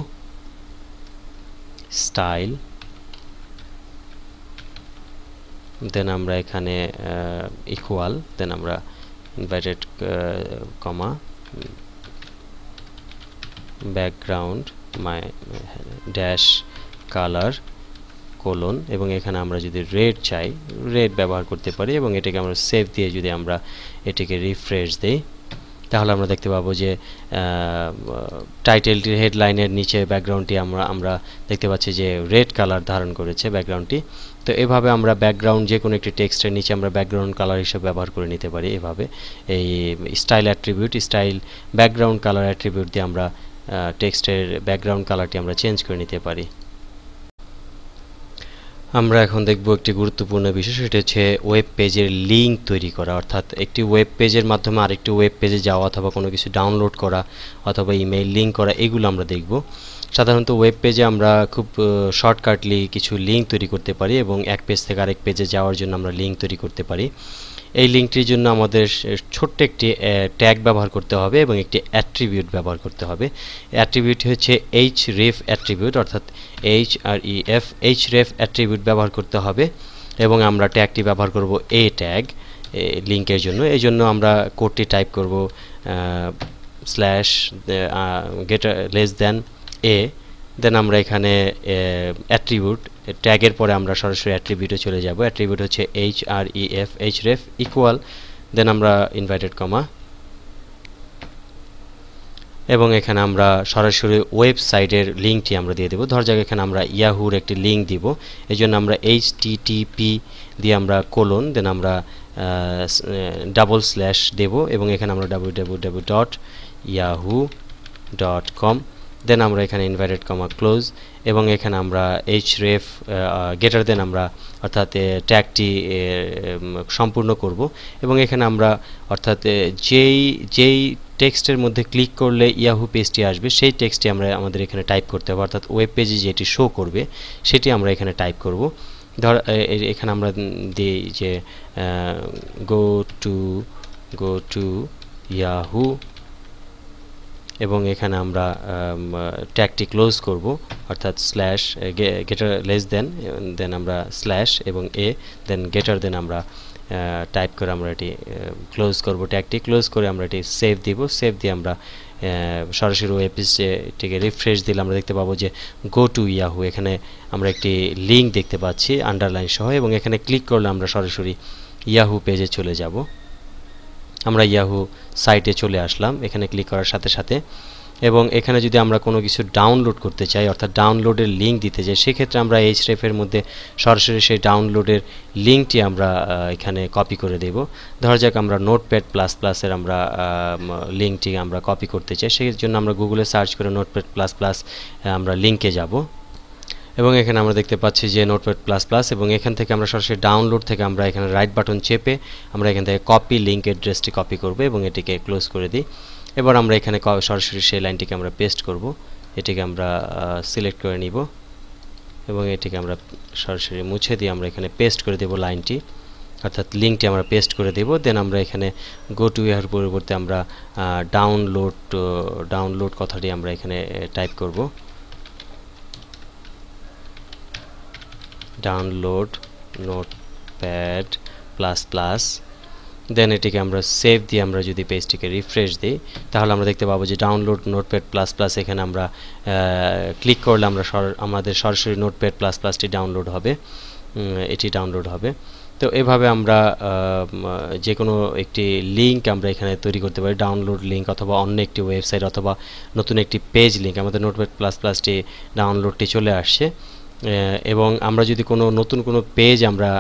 Speaker 1: স্টাইল। দেন আমরা এখানে ইকুয়াল, দেন আমরা inverted comma background dash colour colon, এবং এখানে আমরা যদি রেড চাই রেড ব্যবহার করতে পারি। এবং এটাকে আমরা সেভ দিয়ে যদি আমরা এটিকে রিফ্রেশ দেই, তাহলে আমরা দেখতে পাবো যে টাইটেলটির হেডলাইনের নিচে ব্যাকগ্রাউন্ডটি আমরা দেখতে পাচ্ছি যে রেড কালার ধারণ করেছে ব্যাকগ্রাউন্ডটি। তো এভাবে আমরা ব্যাকগ্রাউন্ড যে কোনো একটি টেক্সটের নিচে আমরা ব্যাকগ্রাউন্ড কালার হিসেবে ব্যবহার করে নিতে পারি। এভাবে এই style attribute, style background colour attribute দিয়ে আমরা টেক্সটের ব্যাকগ্রাউন্ড কালারটি আমরা চেঞ্জ করে নিতে পারি। আমরা এখন দেখব একটি গুরুত্বপূর্ণ বিষয়, সেটা হচ্ছে ওয়েব পেজের লিঙ্ক তৈরি করা, অর্থাৎ একটি ওয়েব পেজের মাধ্যমে আরেকটি ওয়েব পেজে যাওয়া অথবা কোনো কিছু ডাউনলোড করা অথবা ইমেইল লিঙ্ক করা, এগুলো আমরা দেখব। সাধারণত ওয়েব পেজে আমরা খুব শর্টকাটলি কিছু লিঙ্ক তৈরি করতে পারি এবং এক পেজ থেকে আরেক পেজে যাওয়ার জন্য আমরা লিঙ্ক তৈরি করতে পারি। এই লিঙ্কটির জন্য আমাদের ছোট্ট একটি ট্যাগ ব্যবহার করতে হবে এবং একটি অ্যাট্রিবিউট ব্যবহার করতে হবে। অ্যাট্রিবিউট হচ্ছে href অ্যাট্রিবিউট, অর্থাৎ href অ্যাট্রিবিউট ব্যবহার করতে হবে এবং আমরা ট্যাগটি ব্যবহার করব a ট্যাগ লিঙ্কের জন্য। এই জন্য আমরা কোডটি টাইপ করব স্ল্যাশ গেটার লেস দ্যান a, দেন আমরা এখানে অ্যাট্রিবিউট ট্যাগের পরে আমরা সরাসরি অ্যাট্রিবিউটে চলে যাব। অ্যাট্রিবিউট হচ্ছে href ইকুয়াল, দেন আমরা ইনভার্টেড কমা এবং এখানে আমরা সরাসরি ওয়েবসাইটের লিঙ্কটি আমরা দিয়ে দেব। ধর যাক এখানে আমরা ইয়াহুর একটি লিঙ্ক দিব, এই জন্য আমরা http দিয়ে আমরা কোলন, দেন আমরা ডাবল স্ল্যাশ দেব এবং এখানে আমরা www.yahoo.com, দেন আমরা এখানে ইনভার্টেড কমা ক্লোজ এবং এখানে আমরা href গেটার দেন আমরা অর্থাৎ ট্যাগটি সম্পূর্ণ করব এবং এখানে আমরা অর্থাৎ যেই টেক্সটের মধ্যে ক্লিক করলে ইয়াহু পেজটি আসবে সেই টেক্সটটি আমরা আমাদের এখানে টাইপ করতে হবে, অর্থাৎ ওয়েব পেজে যেটি শো করবে সেটি আমরা এখানে টাইপ করব। ধর এখানে আমরা দিই যে go to yahoo এবং এখানে আমরা ট্যাগটি ক্লোজ করব, অর্থাৎ স্ল্যাশ গেটার লেস দেন আমরা স্ল্যাশ এবং a দেন গেটার দেন আমরা টাইপ করে আমরা এটি ক্লোজ করব। ট্যাগটি ক্লোজ করে আমরা এটি সেভ দিব, সেভ দিয়ে আমরা সরাসরি ওয়েব পেজটিকে রিফ্রেশ দিলে আমরা দেখতে পাবো যে গো টু ইয়াহু, এখানে আমরা একটি লিঙ্ক দেখতে পাচ্ছি আন্ডারলাইন সহ এবং এখানে ক্লিক করলে আমরা সরাসরি ইয়াহু পেজে চলে যাব। আমরা ইয়াহু সাইটে চলে আসলাম, এখানে ক্লিক করার সাথে সাথে এবং এখানে যদি আমরা কোনো কিছু ডাউনলোড করতে চাই অর্থাৎ ডাউনলোডের লিঙ্ক দিতে চাই সেক্ষেত্রে আমরা href এর মধ্যে সরাসরি সেই ডাউনলোডের লিঙ্কটি আমরা এখানে কপি করে দেব। ধরা যাক আমরা নোটপ্যাড প্লাস প্লাসের আমরা লিঙ্কটি আমরা কপি করতে চাই, সেই জন্য আমরা গুগলে সার্চ করে নোটপ্যাড প্লাস প্লাস আমরা লিঙ্কে যাব এবং এখানে আমরা দেখতে পাচ্ছি যে নোটপ্যাড প্লাস প্লাস এবং এখান থেকে আমরা সরাসরি ডাউনলোড থেকে আমরা এখানে রাইট বাটন চেপে আমরা এখান থেকে কপি লিঙ্ক অ্যাড্রেসটি কপি করব এবং এটিকে ক্লোজ করে দিই। এবার আমরা এখানে সরাসরি সেই লাইনটিকে আমরা পেস্ট করব, এটিকে আমরা সিলেক্ট করে নিব এবং এটিকে আমরা সরাসরি মুছে দিয়ে আমরা এখানে পেস্ট করে দেব লাইনটি, অর্থাৎ লিঙ্কটি আমরা পেস্ট করে দেব। দেন আমরা এখানে গো টু এর পরিবর্তে আমরা ডাউনলোড কথাটি আমরা এখানে টাইপ করব, ডাউনলোড নোটপ্যাড প্লাস প্লাস। দেন এটিকে আমরা সেভ দিয়ে আমরা যদি পেজটিকে রিফ্রেশ দিই তাহলে আমরা দেখতে পাবো যে ডাউনলোড নোটপ্যাড প্লাস প্লাস এখানে আমরা ক্লিক করলে আমরা আমাদের সরাসরি নোটপ্যাড প্লাস প্লাসটি ডাউনলোড হবে, এটি ডাউনলোড হবে। তো এভাবে আমরা যে কোনো একটি লিঙ্ক আমরা এখানে তৈরি করতে পারি, ডাউনলোড লিঙ্ক অথবা অন্য একটি ওয়েবসাইট অথবা নতুন একটি পেজ লিঙ্ক। আমাদের নোটপ্যাড প্লাস প্লাসটি ডাউনলোডটি চলে আসছে এবং আমরা যদি কোনো নতুন কোনো পেজ আমরা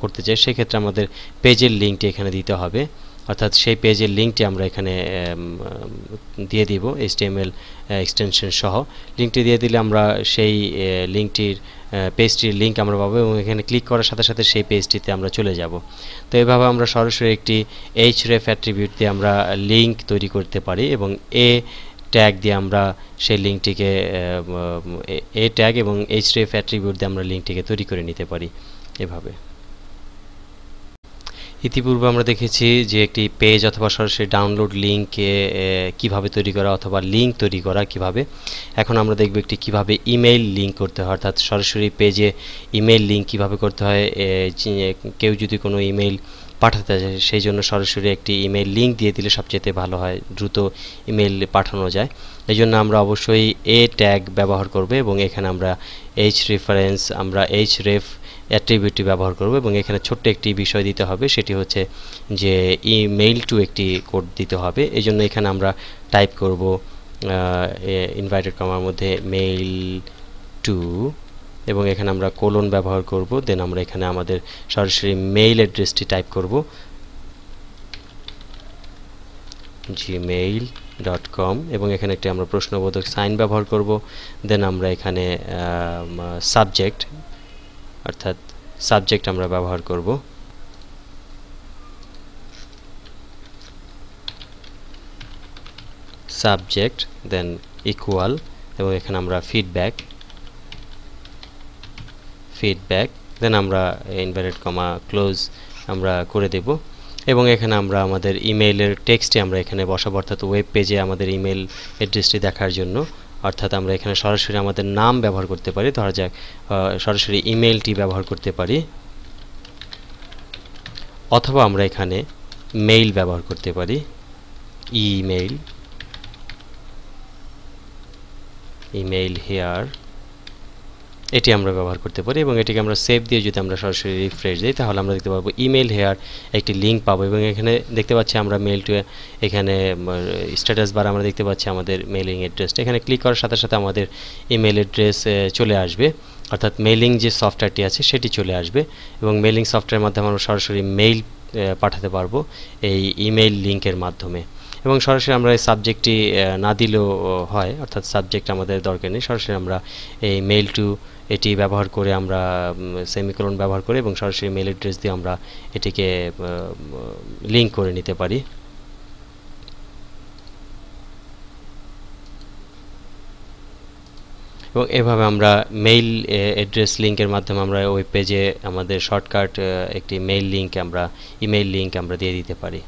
Speaker 1: করতে চাই সেক্ষেত্রে আমাদের পেজের লিঙ্কটি এখানে দিতে হবে, অর্থাৎ সেই পেজের লিঙ্কটি আমরা এখানে দিয়ে দিব HTML এক্সটেনশন সহ। লিঙ্কটি দিয়ে দিলে আমরা সেই লিঙ্কটির পেজটির লিঙ্ক আমরা পাবো এবং এখানে ক্লিক করার সাথে সাথে সেই পেজটিতে আমরা চলে যাব। তো এভাবে আমরা সরাসরি একটি href অ্যাট্রিবিউট দিয়ে আমরা লিঙ্ক তৈরি করতে পারি এবং ট্যাগ দিয়ে আমরা সেই লিঙ্কটিকে ট্যাগ এবং href অ্যাট্রিবিউট দিয়ে আমরা লিঙ্কটিকে তৈরি করে নিতে পারি এভাবে। ইতিপূর্বে আমরা দেখেছি যে একটি পেজ অথবা সরাসরি ডাউনলোড লিঙ্কে কিভাবে তৈরি করা অথবা লিঙ্ক তৈরি করা কিভাবে। এখন আমরা দেখব একটি কিভাবে ইমেইল লিঙ্ক করতে হয়, অর্থাৎ সরাসরি পেজে ইমেইল লিঙ্ক কিভাবে করতে হয়। কেউ যদি কোনো ইমেইল পাঠাতে চায় সেই জন্য সরাসরি একটি ইমেইল লিঙ্ক দিয়ে দিলে সবচেয়ে ভালো হয়, দ্রুত ইমেইল পাঠানো যায়। এই জন্য আমরা অবশ্যই ট্যাগ ব্যবহার করব এবং এখানে আমরা href অ্যাট্রিবিউটটি ব্যবহার করব এবং এখানে ছোট্ট একটি বিষয় দিতে হবে, সেটি হচ্ছে যে ইমেইল টু একটি কোড দিতে হবে। এই জন্য এখানে আমরা টাইপ করব ইনভার্টেড কমার মধ্যে মেইল টু এবং এখানে আমরা কোলন ব্যবহার করব। দেন আমরা এখানে আমাদের সরাসরি মেইল অ্যাড্রেসটি টাইপ করব gmail.com এবং এখানে একটি আমরা প্রশ্নবোধক সাইন ব্যবহার করব। দেন আমরা এখানে সাবজেক্ট অর্থাৎ সাবজেক্ট আমরা ব্যবহার করব সাবজেক্ট, দেন ইকুয়াল এবং এখানে আমরা ফিডব্যাক, দেন আমরা ইনভার্টেড কমা ক্লোজ আমরা করে দেব এবং এখানে আমরা আমাদের ইমেইলের টেক্সটে আমরা এখানে বসাবো, অর্থাৎ ওয়েব পেজে আমাদের ইমেল অ্যাড্রেসটি দেখার জন্য। অর্থাৎ আমরা এখানে সরাসরি আমাদের নাম ব্যবহার করতে পারি, ধরা যাক সরাসরি ইমেইলটি ব্যবহার করতে পারি, অথবা আমরা এখানে মেইল ব্যবহার করতে পারি, ইমেইল হেয়ার, এটি আমরা ব্যবহার করতে পারি এবং এটিকে আমরা সেভ দিয়ে যদি আমরা সরাসরি রিফ্রেশ দিই তাহলে আমরা দেখতে পাবো ইমেইল হেয়ার একটি লিঙ্ক পাবো এবং এখানে দেখতে পাচ্ছি আমরা মেইল টু এখানে স্ট্যাটাস বার আমরা দেখতে পাচ্ছি আমাদের মেইলিং অ্যাড্রেসটা। এখানে ক্লিক করার সাথে সাথে আমাদের ইমেইল অ্যাড্রেস চলে আসবে, অর্থাৎ মেইলিং যে সফটওয়্যারটি আছে সেটি চলে আসবে এবং মেইলিং সফটওয়্যারের মাধ্যমে আমরা সরাসরি মেইল পাঠাতে পারবো এই ইমেইল লিঙ্কের মাধ্যমে। এবং সরাসরি আমরা এই সাবজেক্টটি না দিলেও হয়, অর্থাৎ সাবজেক্ট আমাদের দরকার নেই, সরাসরি আমরা এই মেইল টু এটি ব্যবহার করে আমরা সেমিকোলন ব্যবহার করে এবং সরাসরি মেইল অ্যাড্রেস দিয়ে আমরা এটিকে লিঙ্ক করে নিতে পারি। এবং এভাবে আমরা মেইল অ্যাড্রেস লিঙ্কের মাধ্যমে আমরা ওয়েব পেজে আমাদের শর্টকাট একটি মেইল লিঙ্ক আমরা ইমেইল লিঙ্ক আমরা দিয়ে দিতে পারি।